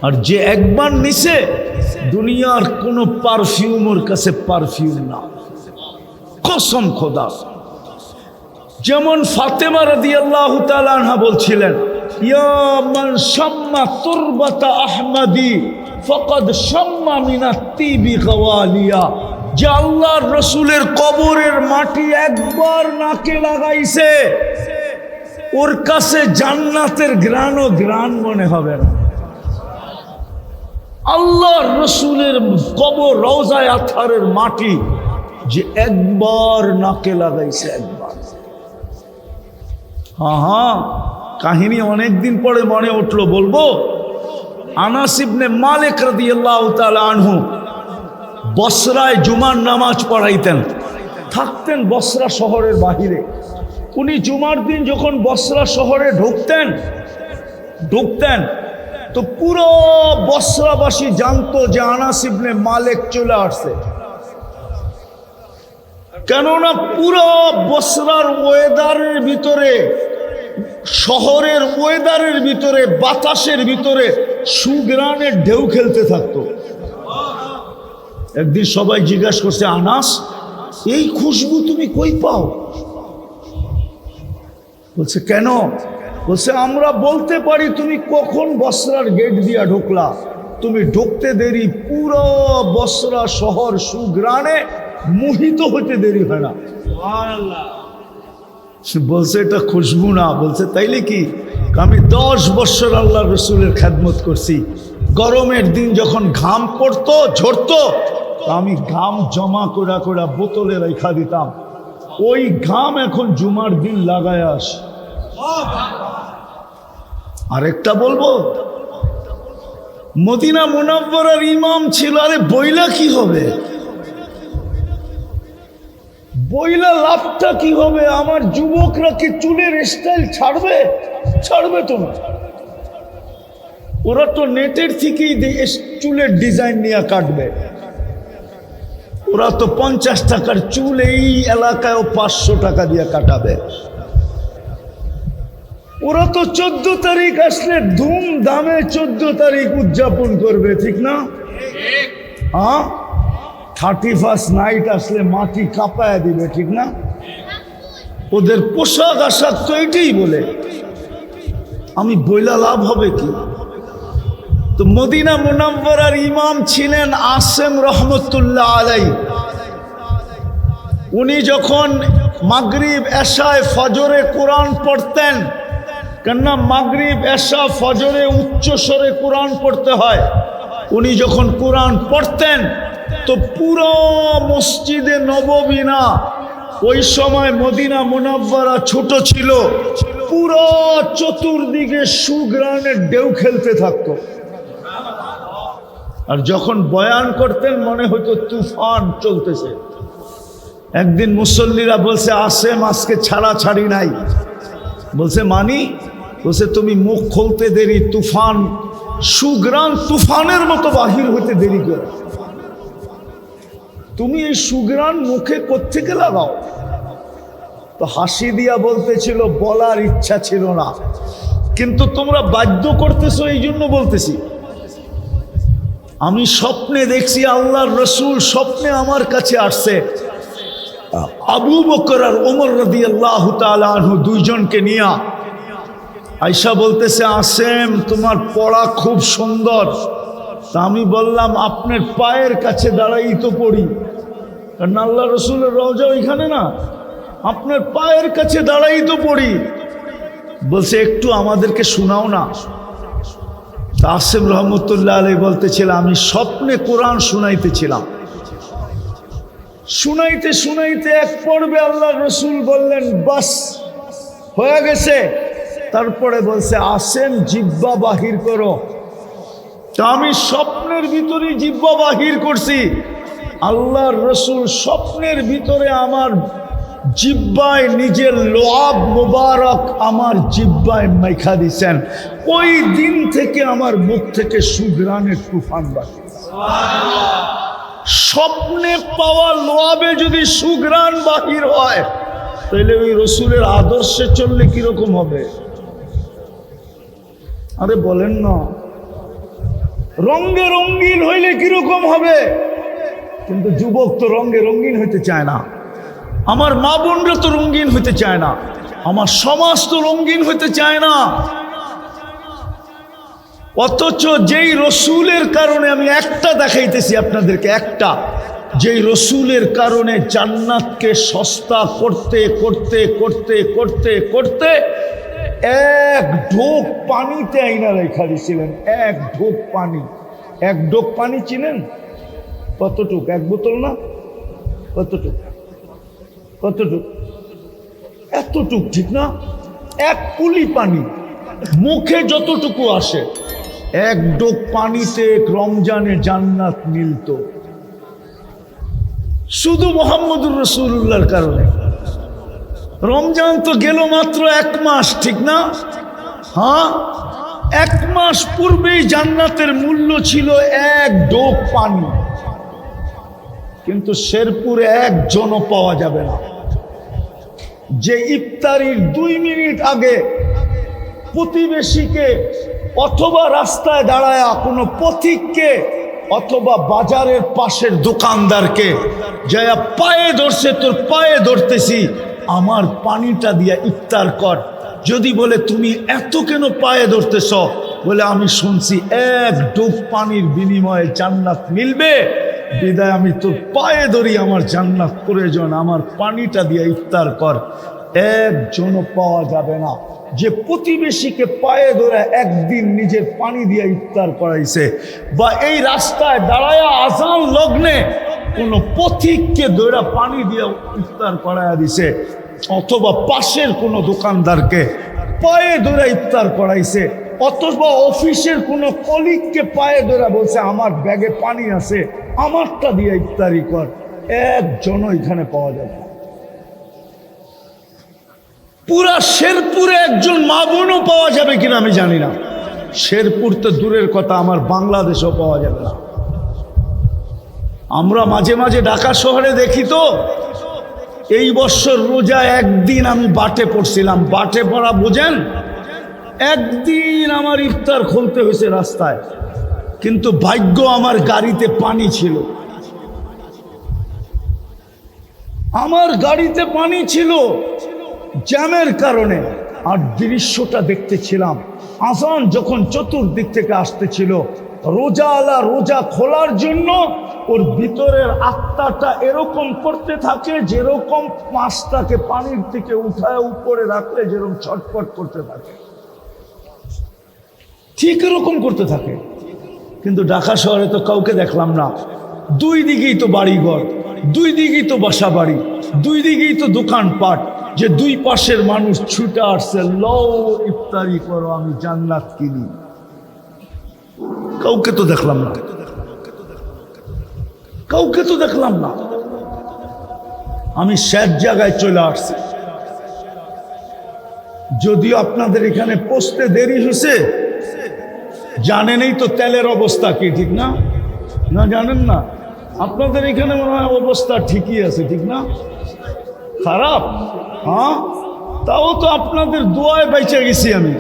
আর যে একবার নিছে, দুনিয়ার কোনো পারফিউম ওর কাছে পারফিউম না, কসম খোদা। যেমন ফাতেমা রাদিয়াল্লাহু তাআলা আনহা বলছিলেন, ইয়া মান শাম্মা তুরবাতা আহমদি ফাকাদ শাম্মা মিনাত তিবি গাওয়ালিয়া। যে আল্লাহর রসুলের কবরের মাটি একবার নাকে লাগাইছে, ওর কাছে জান্নাতের ঘ্রাণও ঘ্রাণ মনে হবে না। আল্লাহর রসুলের কবর রওজায়ে আতহারের মাটি যে একবার নাকে লাগাইছে, একবার। হ্যাঁ, কাহিনী অনেকদিন পরে মনে উঠলো, বলবো। আনাস ইবনে মালিক রাদিয়াল্লাহু তাআলা আনহু বসরায় জুমার নামাজ পড়াইতেন, থাকতেন বসরা শহরের বাহিরে। উনি জুমার দিন যখন বসরা শহরে ঢুকতেন তো পুরো বসরাবাসী জানতো যে আনাস ইবনে মালিক চলে আসছে। কেননা পুরো বসরার ওয়েদারের ভিতরে, শহরের ওয়েদারের ভিতরে, বাতাসের ভিতরে সুগ্রানের ঢেউ খেলতে থাকতো। একদিন সবাই জিজ্ঞাসা করছে, আনাস এই খুশবু তুমি কই পাও? বলছে কেন? বলছে আমরা বলতে পারি তুমি কখন বসরার গেট দিয়া ঢুকলা, তুমি ঢুকতে দেরি, পুরো বসরা শহর সুগ্রানে মোহিত হতে দেরি হয় না। বলছে এটা খুশবু না। বলছে তাইলে কি? আমি 10 বছর আল্লাহ রসুলের খেদমত করছি। গরমের দিন যখন ঘাম পড়তো, ঝরতো, আমি ঘাম জমা করা করা বোতলে রেখা দিতাম। ওই ঘাম এখন জুমার দিন লাগায় আস। আরেকটা বলবো, মদিনা মুনাওয়ারার ইমাম ছিল। আরে বইলা কি হবে? বইলা লাভটা কি হবে? আমার যুবকরা কি চুলের স্টাইল ছাড়বে? ছাড়বে তো না। ওরা তো নেটের থেকেই চুলের ডিজাইন নিয়ে কাটবে। ওরা তো 50 টাকার চুল এই এলাকায় 500 টাকা দিয়ে কাটাবে। ওরা তো 14 তারিখ আসলে ধুমধামে 14 তারিখ উদযাপন করবে, ঠিক না? হ্যাঁ, 31st নাইট আসলে মাটি কাঁপায় দিবে, ঠিক না? ওদের পোশাক আশাক তো এটাই বলে। আমি বইলা লাভ হবে কি? তো মদিনা মুনাওয়ারার ইমাম ছিলেন আসেম রহমতুল্লাহ আলাইহি। উনি যখন মাগরিব এশায় ফজরে কোরআন পড়তেন, কেননা মাগরিব এশা ফজরে উচ্চ স্বরে কোরআন পড়তে হয়, উনি যখন কোরআন পড়তেন তো পুরো মসজিদে নববী না, ওই সময় মদিনা মুনাওয়ারা ছোট ছিল, পুরো চতুর্দিকে সুগ্রানের ঢেউ খেলতে থাকতো। আর যখন বয়ান করতেন মনে হতো তুফান চলতেছে। একদিন মুসল্লিরা বলছে, আসেম আজকে ছাড়াছাড়ি নাই। বলছে মানি? বলছে তুমি মুখ খুলতে দেরি, তুফান সুগ্রান তুফানের মতো বাহির হতে দেরি করে। তুমি এই সুঘ্রাণ মুখে কোত্থেকে লাগাও? তো হাসি দিয়া বলতেছিল, বলার ইচ্ছা ছিল না, কিন্তু তোমরা বাধ্য করতেছো, এই জন্য বলতেছি। আমি স্বপ্নে দেখছি আল্লাহর রসুল স্বপ্নে আমার কাছে আসছে, আবু বকর আর ওমর রাদিয়াল্লাহু তাআলা আনহু দুইজনকে নিয়ে। আয়েশা বলতেছে, আসেম তোমার পড়া খুব সুন্দর। তা আমি বললাম, আপনার পায়ের কাছে দাঁড়াই তো পড়ি, কারণ আল্লাহ রসুলের রওজা ওইখানে না, আপনার পায়ের কাছে দাঁড়াই তো পড়ি। বলছে, একটু আমাদেরকে শোনাও না। আসিম রহমতুল্লাহ আলাইহি বলতেছিল, আমি স্বপ্নে কোরআন শুনাইতেছিলাম। শুনাইতে শুনাইতে এক পর্বে আল্লাহ রসুল বললেন, বাস হয়ে গেছে। তারপরে বলছে, আসেন জিহ্বা বাহির করো। তা আমি স্বপ্নের ভিতরে জিহ্বা বাহির করছি। আল্লাহর রসুল স্বপ্নের ভিতরে আমার জিহ্বায় নিজের লোয়াব মুবারক আমার জিহ্বায় মাইখা দিছেন। ওই দিন থেকে আমার মুখ থেকে সুঘ্রাণের তুফান বাড়ে। স্বপ্নে পাওয়া লোয়াবে যদি সুঘ্রাণ বাহির হয়, তাহলে ওই রসুলের আদর্শে চললে কিরকম হবে? আরে বলেন না, রঙে রঙিন হইলে কিরকম হবে? কিন্তু যুবক তো রঙে রঙিন হইতে চায় না, আমার মা বোনরা তো রঙিন হইতে চায় না, আমার সমাজ তো রঙিন হইতে চায় না। অথচ যেই রসুলের কারণে, আমি একটা দেখাইতেছি আপনাদেরকে, একটা, যেই রসুলের কারণে জান্নাতকে সস্তা করতে করতে করতে করতে করতে এক ঢোক পানিতে আইনা রেখা দিয়েছিলেন। এক ঢোক পানি, এক ঢোক পানি চিনেন কতটুক? এক বোতল না, কতটুক? কতটুক? এতটুক, ঠিক না? এক কুলি পানি মুখে যতটুকু আসে, এক ডোক পানিতে রমজানে জান্নাত মিলত, শুধু মুহাম্মদুর রাসূলুল্লাহর কারণে। রমজান তো গেল মাত্র 1 মাস, ঠিক না? হ্যাঁ, 1 মাস পূর্বেই জান্নাতের মূল্য ছিল এক ডোক পানি। কিন্তু শেরপুরে একজনও পাওয়া যাবে না যে ইফতারির 2 মিনিট আগে প্রতিবেশীকে অথবা রাস্তায় দাঁড়ায় কোনো পথিককে অথবা বাজারের পাশের দোকানদারকে যায়া পায়ে ধরছে, তোর পায়ে ধরতেছি, আমার পানিটা দিয়া ইফতার কর। যদি বলে তুমি এত কেন পায়ে ধরতেছ, বলে আমি শুনছি এক ডুব পানির বিনিময়ে জান্নাত মিলবে, বিদায় আমি তোর পায়ে ধরি, আমার জান্নাত প্রয়োজন, আমার পানিটা দিয়ে ইফতার কর। একজনও পাওয়া যাবে না যে প্রতিবেশীকে পায়ে ধরে একদিন নিজের পানি দিয়ে ইফতার করাইছে, বা এই রাস্তায় দাঁড়ায় আজান লগ্নে কোনো পথিককে ধরে পানি দিয়ে ইফতার করাইয়া দিছে, অথবা পাশের কোনো দোকানদারকে পায়ে ধরে ইফতার করাইছে, অথবা অফিসের কোনো কলিগকে পায়ে ধরে বলছে আমার ব্যাগে পানি আছে, আমারটা দিয়ে ইফতারি কর। একজনও এখানে পাওয়া যাবে না। পুরা শেরপুরে একজন মা বোনও পাওয়া যাবে কিনা আমি জানি না। শেরপুর তো দূরের কথা, আমার বাংলাদেশও পাওয়া যাবে না। আমরা মাঝে মাঝে ঢাকা শহরে দেখি তো, এই বছর রোজা একদিন আমি বাটে পড়ছিলাম। বাটে পড়া বোঝেন? একদিন আমার ইফতার খুলতে হয়েছে রাস্তায়, কিন্তু ভাগ্য আমার গাড়িতে পানি ছিল, আমার গাড়িতে পানি ছিল জ্যামের কারণে। আর দৃশ্যটা দেখতেছিলাম, আজান যখন চতুর্দিক থেকে আসতেছিল, রোজাওয়ালা রোজা খোলার জন্য ওর ভিতরের আত্মাটা এরকম করতে থাকে যেরকম মাছটাকে পানির থেকে উঠায় উপরে রাখলে যেরকম ছটফট করতে থাকে, ঠিক এরকম করতে থাকে। কিন্তু ঢাকা শহরে তো কাউকে দেখলাম না। 2 দিকেই তো বাড়িঘর, 2 দিকেই তো বাসা বাড়ি, 2 দিকেই তো দোকানপাট, যে 2 পাশের মানুষ ছুটে আসছে, লও ইফতারি করো, আমি জান্নাত কিনি। কাউকে তো দেখলাম না, কাউকে তো দেখলাম না। আমি শেষ জায়গায় চলে আসছি। যদিও আপনাদের এখানে পৌঁছতে দেরি হয়েছে, জানেনই তো তেলের অবস্থা কি, ঠিক না? না জানেন না? আপনাদের এখানে মনে হয় অবস্থা ঠিকই আছে, ঠিক না? খারাপ? হ্যাঁ, তাও তো আপনাদের দোয়ায় বেঁচে গেছি আমি।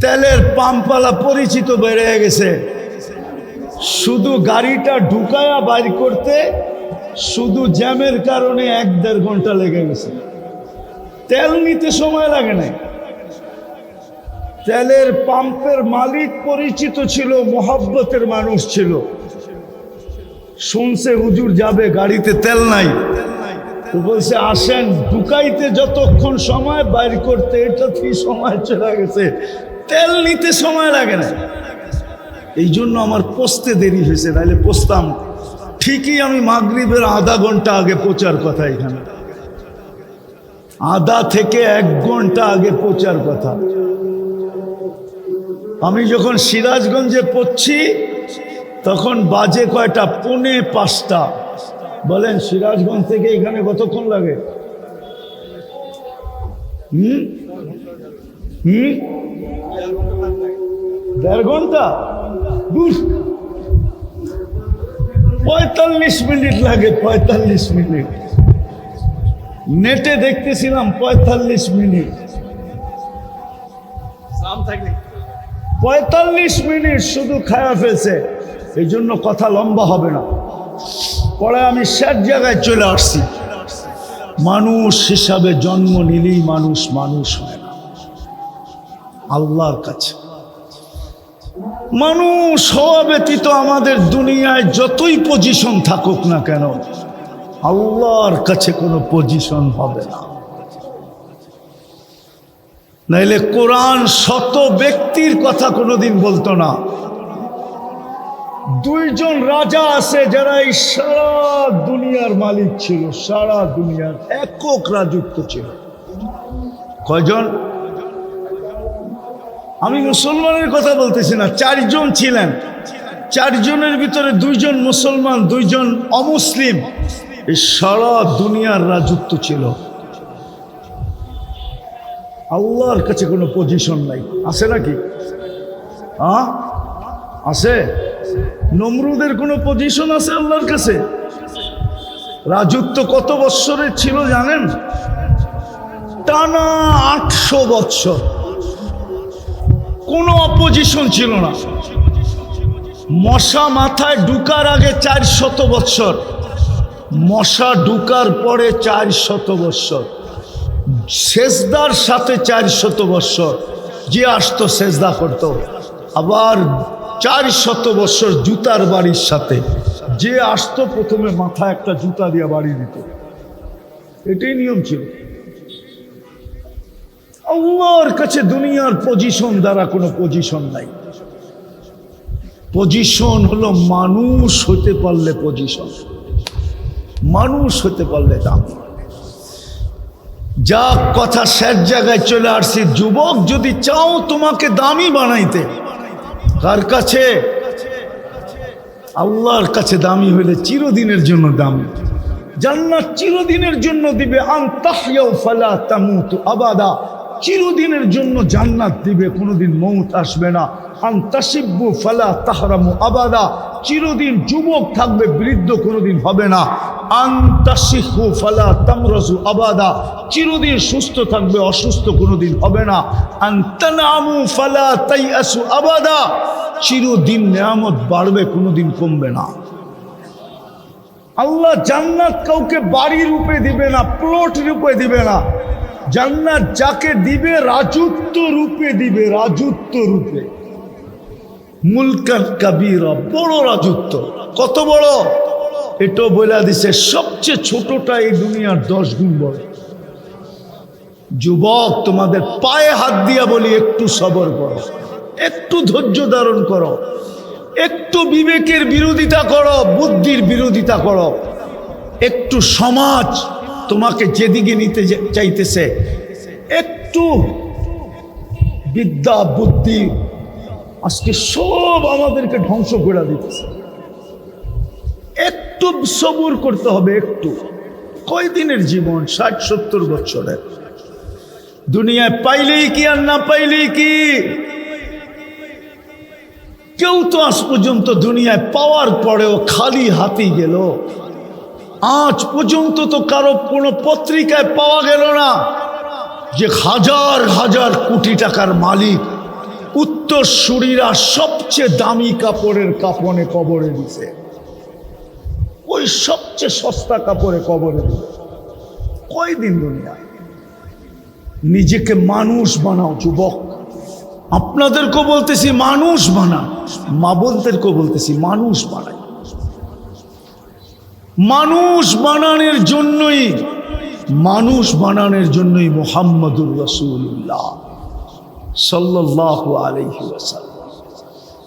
তেলের পাম্পওয়ালা পরিচিত বেড়ে গেছে, শুধু গাড়িটা ঢুকায়া বাইর করতে শুধু জ্যামের কারণে 1-1.5 ঘন্টা লেগে গেছে। তেল নিতে সময় লাগে না। তেলের পাম্পের মালিক পরিচিত ছিল, মোহাব্বতের মানুষ ছিল। শুনছে হুজুর যাবে, গাড়িতে তেল নাই, তো বলছে আসেন। ঢুকাইতে যতক্ষণ সময়, বাইর করতে এটাতেই সময় চলে গেছে। তেল নিতে সময় লাগে না। এই জন্য আমার পৌঁছতে দেরি হয়েছে, নাহলে পৌঁছতাম ঠিকই। আমি মাগরিবের আধা ঘন্টা আগে পৌঁছার কথা, এখানে আধা থেকে 1 ঘন্টা আগে পৌঁছার কথা। আমি যখন সিরাজগঞ্জে পড়ছি তখন বাজে কয়টা? 4:45। বলেন সিরাজগঞ্জ থেকে এখানে কতক্ষণ লাগে? 1.5 ঘন্টা? 45 মিনিট লাগে, 45 মিনিট। নেটে দেখতেছিলাম 45 মিনিট। 45 মিনিট শুধু খায়া ফেলছে। এই জন্য কথা লম্বা হবে না। পরে আমি শেষ জায়গায় চলে আসছি। মানুষ হিসাবে জন্ম নিলেই মানুষ মানুষ হয় না। আল্লাহর কাছে মানুষ হওয়া ব্যতীত আমাদের দুনিয়ায় যতই পজিশন থাকুক না কেন, আল্লাহর কাছে কোনো পজিশন হবে না। নাইলে কোরআন শত ব্যক্তির কথা কোনোদিন বলতো না। 2 জন রাজা আছে যারা এই সারা দুনিয়ার মালিক ছিল, সারা দুনিয়ার একক রাজত্ব ছিল। কয়জন? আমি মুসলমানের কথা বলতেছি না, 4 জন ছিলেন। 4 জনের ভিতরে 2 জন মুসলমান, 2 জন অমুসলিম। এই সারা দুনিয়ার রাজত্ব ছিল। আল্লাহর কাছে কোনো পজিশন নাই। আছে নাকি? আছে? নমরুদের কোনো পজিশন আছে আল্লাহর কাছে? রাজত্ব কত বৎসরের ছিল জানেন? টানা 800 বৎসর কোনো অপোজিশন ছিল না। মশা মাথায় ঢুকার আগে 400 বৎসর, মশা ঢুকার পরে 400 বৎসর, সেজদার সাথে 400 বৎসর। যে আসতো সেজদা করত। আবার 400 বৎসর জুতার বাড়ির সাথে। যে আসতো প্রথমে মাথায় একটা জুতা দিয়ে বাড়ি দিত। এটাই নিয়ম ছিল। আল্লাহর কাছে দুনিয়ার পজিশন দ্বারা কোনো পজিশন নাই। পজিশন হলো মানুষ হতে পারলে পজিশন, মানুষ হতে পারলে দাম। যা কথা শেষ জায়গায় চলে আসছি। যুবক যদি চাও তোমাকে দামি বানাইতে, কার কাছে? আল্লাহর কাছে দামি হইলে চিরদিনের জন্য দামি। জান্নাত চিরদিনের জন্য দিবে। আনতাহইয়াউ ফালা তামুতু আবাদা, চিরদিনের জন্য জান্নাত দিবে, কোনোদিন মৌত আসবে না। আনতাশিব্বু ফালা তাহরামু আবাদা, চিরদিন যুবক থাকবে, বৃদ্ধ কোনোদিন হবে না। আনতাশিহু ফালা তামরাজু আবাদা, চিরদিন সুস্থ থাকবে, অসুস্থ কোনোদিন হবে না। আনতানামু ফালা তাইয়াসু আবাদা, চিরদিন নেয়ামত বাড়বে, কোনোদিন কমবে না। আল্লাহ জান্নাত কাউকে বাড়ি রূপে দিবে না, প্লট রূপে দিবে না। জান্নাত যাকে দিবে রাজত্ব রূপে দিবে, রাজত্ব রূপে। মুলকান কাবীরা, বড় রাজত্ব। কত বড়? এটাও বলে দিছে, সবচেয়ে ছোটটা এই দুনিয়ার 10 গুণ বড়। যুবক, তোমাদের পায়ে হাত দিয়া বলি, একটু সবর করো, একটু ধৈর্য ধারণ করো, একটু বিবেকের বিরোধিতা করো, বুদ্ধির বিরোধিতা করো। একটু সমাজ তোমাকে যেদিকে নিতে চাইতেছে, একটু বিদ্যা বুদ্ধি আজকে সব আমাদেরকে ধ্বংস করে দিতেছে। একটু সবুর করতে হবে। একটু, কয়দিনের জীবন? 60-70 বছরের। দুনিয়ায় পাইলেই কি আর না পাইলেই কি? কেউ তো আজ পর্যন্ত দুনিয়ায় পাওয়ার পরেও খালি হাতেই গেল? আজ পর্যন্ত তো কারো কোনো পত্রিকায় পাওয়া গেল না যে হাজার হাজার কোটি টাকার মালিক উত্তরসূরিরা সবচেয়ে দামি কাপড়ের কাফনে কবরে দিছে, ওই সবচেয়ে সস্তা কাপড়ে কবরে দিছে। কয়দিন দুনিয়া? নিজেকে মানুষ বানাও যুবক, আপনাদেরকেও বলতেছি মানুষ বানাও, মা বোনদেরকেও বলতেছি মানুষ বানাই। মানুষ বানানোর জন্যই মুহাম্মদুর রাসূলুল্লাহ সাল্লাল্লাহু আলাইহি ওয়াসাল্লাম।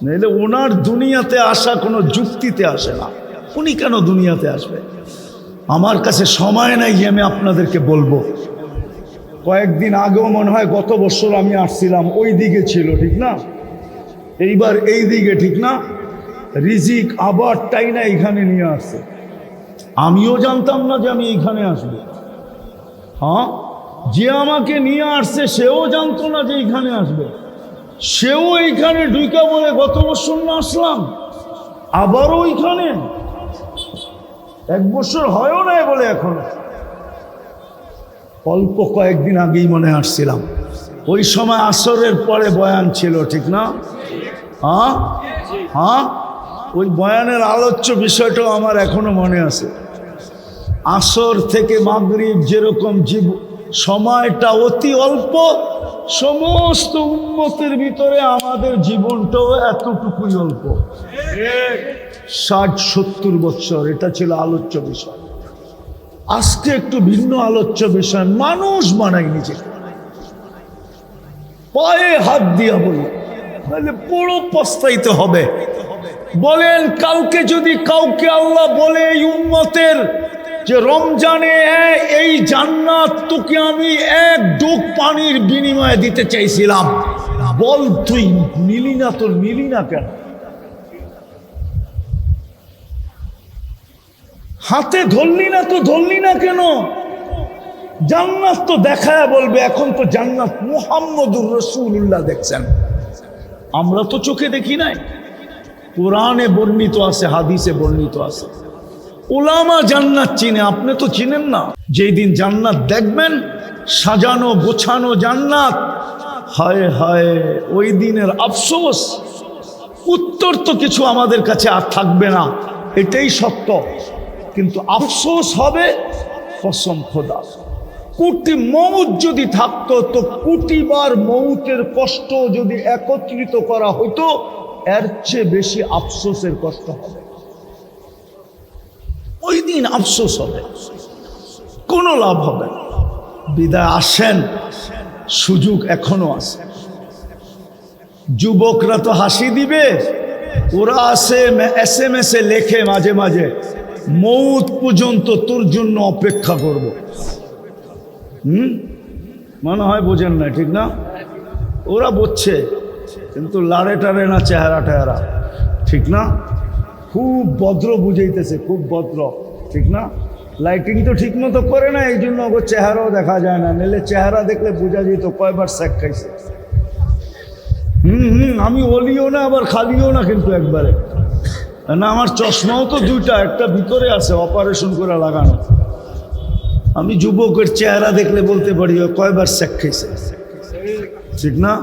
নাহলে ওনার দুনিয়াতে আসা কোনো যুক্তিতে আসে না। উনি কেন দুনিয়াতে আসবে? আমার কাছে সময় নাই যে আমি আপনাদেরকে বলবো। কয়েকদিন আগেও মনে হয় গত বছর আমি আসছিলাম, ওই দিকে ছিল, ঠিক না? এইবার এই দিকে, ঠিক না? রিজিক আবার তাই না এখানে নিয়ে আসছে। আমিও জানতাম না যে আমি এইখানে আসবো। হ্যাঁ, যে আমাকে নিয়ে আসছে সেও জানতো না যে এইখানে আসবে। সেও এইখানে ঢুকা বলে গত বছর না আসলাম, আবারও ওইখানে। এক বছর হয়ও নাই বলে এখনো। অল্প কয়েকদিন আগেই মনে আসছিলাম, ওই সময় আসরের পরে বয়ান ছিল, ঠিক না? হ্যাঁ হ্যাঁ, ওই বয়ানের আলোচ্য বিষয়টাও আমার এখনো মনে আছে। আসর থেকে মাগরিব যেরকম সময়টা অতি অল্প, সমস্ত উম্মতের ভিতরে আমাদের জীবনটাও এতটুকুই অল্প। 60-70 বছর, এটা ছিল আলোচ্য বিষয়। আজকে একটু ভিন্ন আলোচ্য বিষয়, মানুষ বানাই নিজেকে। পায়ে হাত দিয়া বলি, তাহলে বড় পস্তাইতে হবে। বলেন, কাউকে যদি কাউকে আল্লাহ বলে এই উম্মতের যে রমজানে এই জান্নাত তোকে আমি এক ডুব পানির বিনিময়ে দিতে চাইছিলাম, বল তুই নিলি না? তোর নিলি না কেন? হাতে ধরলি না তো ধরলি না কেন? জান্নাত তো দেখায় বলবে। এখন তো জান্নাত মুহাম্মদুর রাসূলুল্লাহ দেখছেন, আমরা তো চোখে দেখি নাই। কোরআনে বর্ণিত আছে, হাদিসে বর্ণিত আছে। উলামা জান্নাত চিনে, আপনি তো চিনেন না। যেই দিন জান্নাত দেখবেন, সাজানো গোছানো জান্নাত, হায় হায়, ওই দিনের আফসোস। উত্তর তো কিছু আমাদের কাছে আর থাকবে না, এটাই সত্য। কিন্তু আফসোস হবে কসম খোদা, কোটি মৌত যদি থাকতো তো কোটিবার মৌতের কষ্ট যদি একত্রিত করা হতো, এর চেয়ে বেশি আফসোসের কষ্ট হবে। ওই দিন আফসোস হবে, কোনো লাভ হবে না। বিদায় আসেন, সুযোগ এখনো আছে। যুবকরা তো হাসি দিবে, ওরা আছে SMS এ লেখে মাঝে মাঝে, মৌত পর্যন্ত তোর জন্য অপেক্ষা করব। মনে হয় বোঝেন না, ঠিক না? ওরা বুঝছে, কিন্তু লাড়ে টাড়ে না চেহারা টেহারা, ঠিক না? খুব ভদ্র বুঝাইতেছে, খুব ভদ্র, ঠিক না? লাইটিং তো ঠিক মতো করে না, এই জন্য ওর চেহারাও দেখা যায় না। নাহলে চেহারা দেখলে বোঝা যেত কয়বার স্যাক খাইছে। আমি অলিও না আবার খালিও না, কিন্তু একবারে না। আমার চশমাও তো দুইটা, একটা ভিতরে আছে অপারেশন করে লাগানো। আমি যুবকের চেহারা দেখলে বলতে পারি কয়বার স্যাক খাইছে, ঠিক না?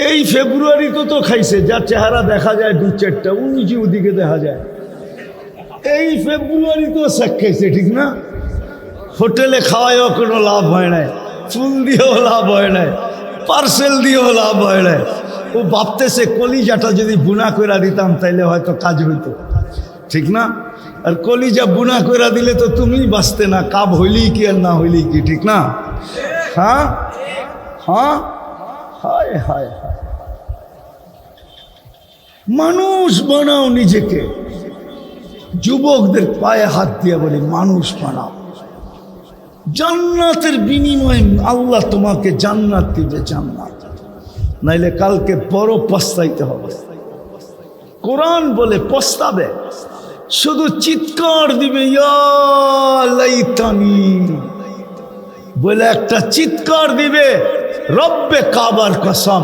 এই ফেব্রুয়ারি তো খাইছে, যার চেহারা দেখা যায় 2-4টা, উনি ওদিকে দেখা যায়। এই ফেব্রুয়ারি তো স্যাক খাইছে, ঠিক না? হোটেলে খাওয়ায়ও কোনো লাভ হয় নাই, ফুল দিয়েও লাভ হয় নাই, পার্সেল দিয়েও লাভ হয় নাই। ও ভাবতেছে কলিজাটা যদি বুনা করে দিতাম তাইলে হয়তো কাজ হইতো, ঠিক না? আর কলিজা বুনা করে দিলে তো তুমি বাঁচতে না, কাব হইলি কি আর না হইলি কি, ঠিক না? হ্যাঁ হ্যাঁ, হায় হায় হায়। মানুষ বানাও নিজেকে। যুবকদের পায়ে হাত দিয়ে বলি, মানুষ বানাও। জান্নাতের বিনিময়ে আল্লাহ তোমাকে জান্নাত দিবে, জান্নাত। নাইলে কালকে বড় পস্তাইতে হবে। কোরআন বলে পস্তাবে, শুধু চিৎকার দিবে, ইয়া লাইতানি বলে একটা চিৎকার দিবে। রব্বে কাবার কসম,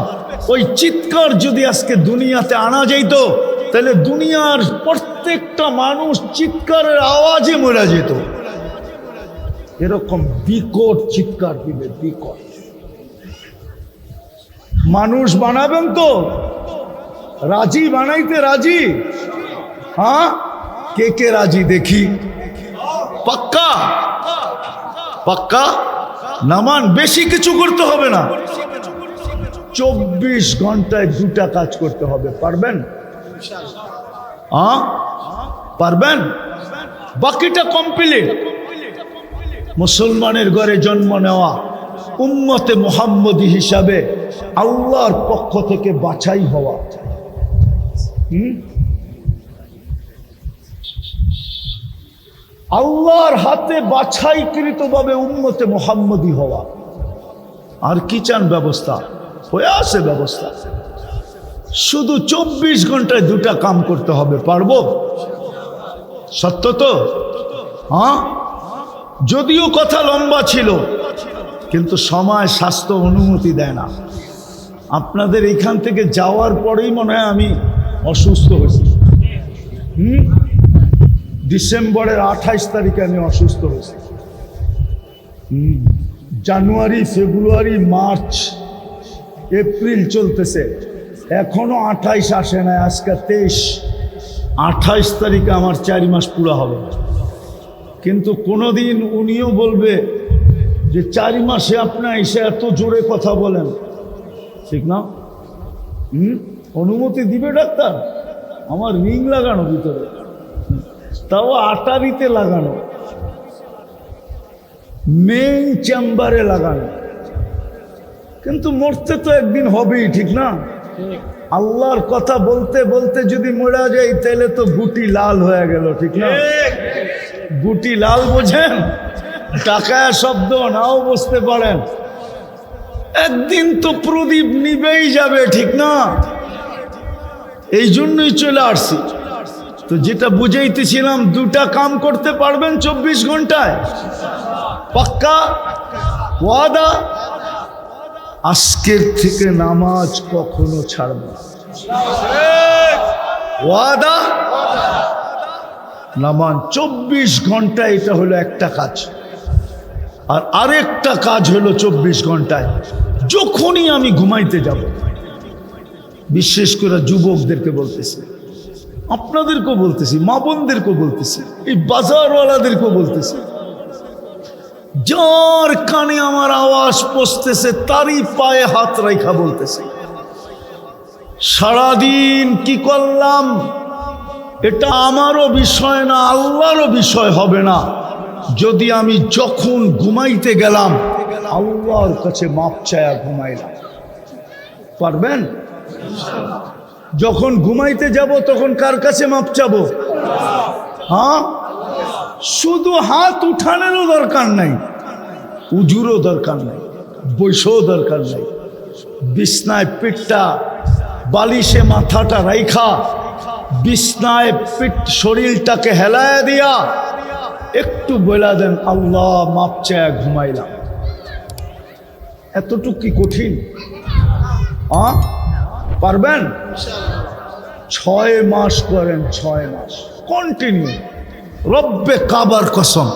ওই চিৎকার যদি আজকে দুনিয়াতে আনা যেত, তাহলে দুনিয়ার প্রত্যেকটা মানুষ চিৎকারের আওয়াজে মরে যেত। এরকম বিকট চিৎকার দিবে, বিকট। মানুষ বানাবেন তো? রাজি বানাইতে রাজি? হ্যাঁ, কে কে রাজি দেখি? পাক্কা? পাক্কা? নামান, বেশি কিছু করতে হবে না, 24 ঘন্টায় 2টা কাজ করতে হবে। পারবেন? হ্যাঁ পারবেন? বাকিটা কমপ্লিট। মুসলমানের ঘরে জন্ম নেওয়া, উম্মতে মুহাম্মদী হিসাবে আল্লাহর পক্ষ থেকে বাছাই হওয়া, আল্লাহর হাতে বাছাইকৃতভাবে উম্মতে মুহাম্মদী হওয়া। আর কি চান? ব্যবস্থা হয়ে আছে, ব্যবস্থা। শুধু 24 ঘন্টায় 2টা কাম করতে হবে। পারবো? সত্য তো? হ্যাঁ, যদিও কথা লম্বা ছিল, কিন্তু সময় স্বাস্থ্য অনুমতি দেয় না। আপনাদের এখান থেকে যাওয়ার পরেই মনে হয় আমি অসুস্থ হয়েছি। ডিসেম্বরের 28 তারিখে আমি অসুস্থ হয়েছি। জানুয়ারি, ফেব্রুয়ারি, মার্চ, এপ্রিল চলতেছে, এখনো 28 আসে না। আজকে 23, 28 তারিখে আমার 4 মাস পুরা হবে। কিন্তু কোনোদিন উনিও বলবে যে 4 মাসে আপনার এসে এত জোরে কথা বলেন, ঠিক না? অনুমতি দিবে ডাক্তার? আমার রিং লাগানো ভিতরে, তাও আটারিতে লাগানো, মেইন চেম্বারে লাগানো। কিন্তু মরতে তো একদিন হবেই, ঠিক না? আল্লাহর কথা বলতে বলতে যদি মরা যাই, তাহলে তো গুটি লাল হয়ে গেল, ঠিক না? গুটি লাল বোঝেন? টাকায় শব্দ নাও বুঝতে পারেন, একদিন তো প্রদীপ নিবেই যাবে, ঠিক না? এই জন্যই চলে আসছি। তো যেটা বুঝাইতেছিলাম, 2টা কাম করতে পারবেন 24 ঘন্টায়? পাক্কা? ওয়াদা? আজকের থেকে নামাজ কখনো ছাড়ব না। ওয়াদা? নামাজ 24 ঘন্টা, এটা হলো একটা কাজ। আর আরেকটা কাজ হলো 24 ঘন্টায় যখনই আমি ঘুমাইতে যাব, বিশেষ করে যুবকদেরকে বলতেছি, আপনাদেরকেও বলতেছি, মা বোনদেরকেও বলতেছি, এই বাজারওয়ালাদেরকেও বলতেছি, যার কানে আমার আওয়াজ পৌঁছতেছে তারই পায়ে হাত রাখা বলতেছে, সারাদিন কি করলাম এটা আমারও বিষয় না, আল্লাহরও বিষয় হবে না, যদি আমি যখন ঘুমাইতে গেলাম আল্লাহর কাছে মাপ চায়া ঘুমাইলাম। পারবেন? যখন ঘুমাইতে যাব তখন কার কাছে মাপ চাবো? হ্যাঁ, শুধু হাত উঠানেরও দরকার নাই, উজুরও দরকার নাই, বৈশও দরকার নাই, বিছনায় পিঠটা, বালিশে মাথাটা রাইখা, বিছনায় পিঠ শরীরটাকে হেলায়া দিয়া একটু বলা দেন আল্লাহ মাপ চায়া ঘুমাইলাম। এতটুকু কি কঠিন? পারবেন? 6 মাস করেন, 6 মাস কন্টিনিউ, রব্বে কাবার কসম।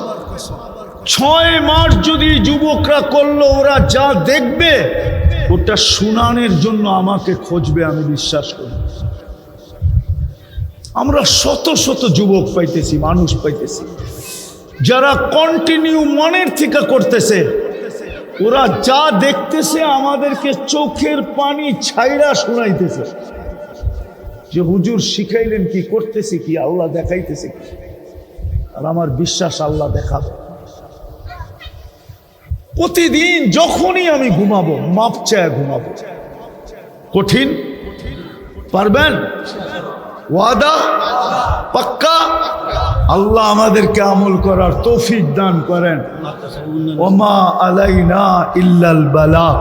6 মাস যদি যুবকরা করলো, ওরা যা দেখবে ওটা শুনানোর জন্য আমাকে খুঁজবে, আমি বিশ্বাস করি। আমরা শত শত যুবক পাইতেছি, মানুষ পাইতেছি, যারা কন্টিনিউ মনের থেকে করতেছে, ওরা যা দেখতেছে আমাদেরকে চোখের পানি ছাইরা শোনাইতেছে যে হুজুর শিখাইলেন কি, করতেছি কি, আল্লাহ দেখাইতেছে কি। আর আমার বিশ্বাস আল্লাহ দেখাবে। প্রতিদিন যখনই আমি ঘুমাবো মাপ চায় ঘুমাবো। কঠিন? পারবেন? ওয়াদা? পাক্কা? আল্লাহ আমাদেরকে আমল করার তৌফিক দান করেন। ওমা আলাইনা ইল্লাল বালাগ।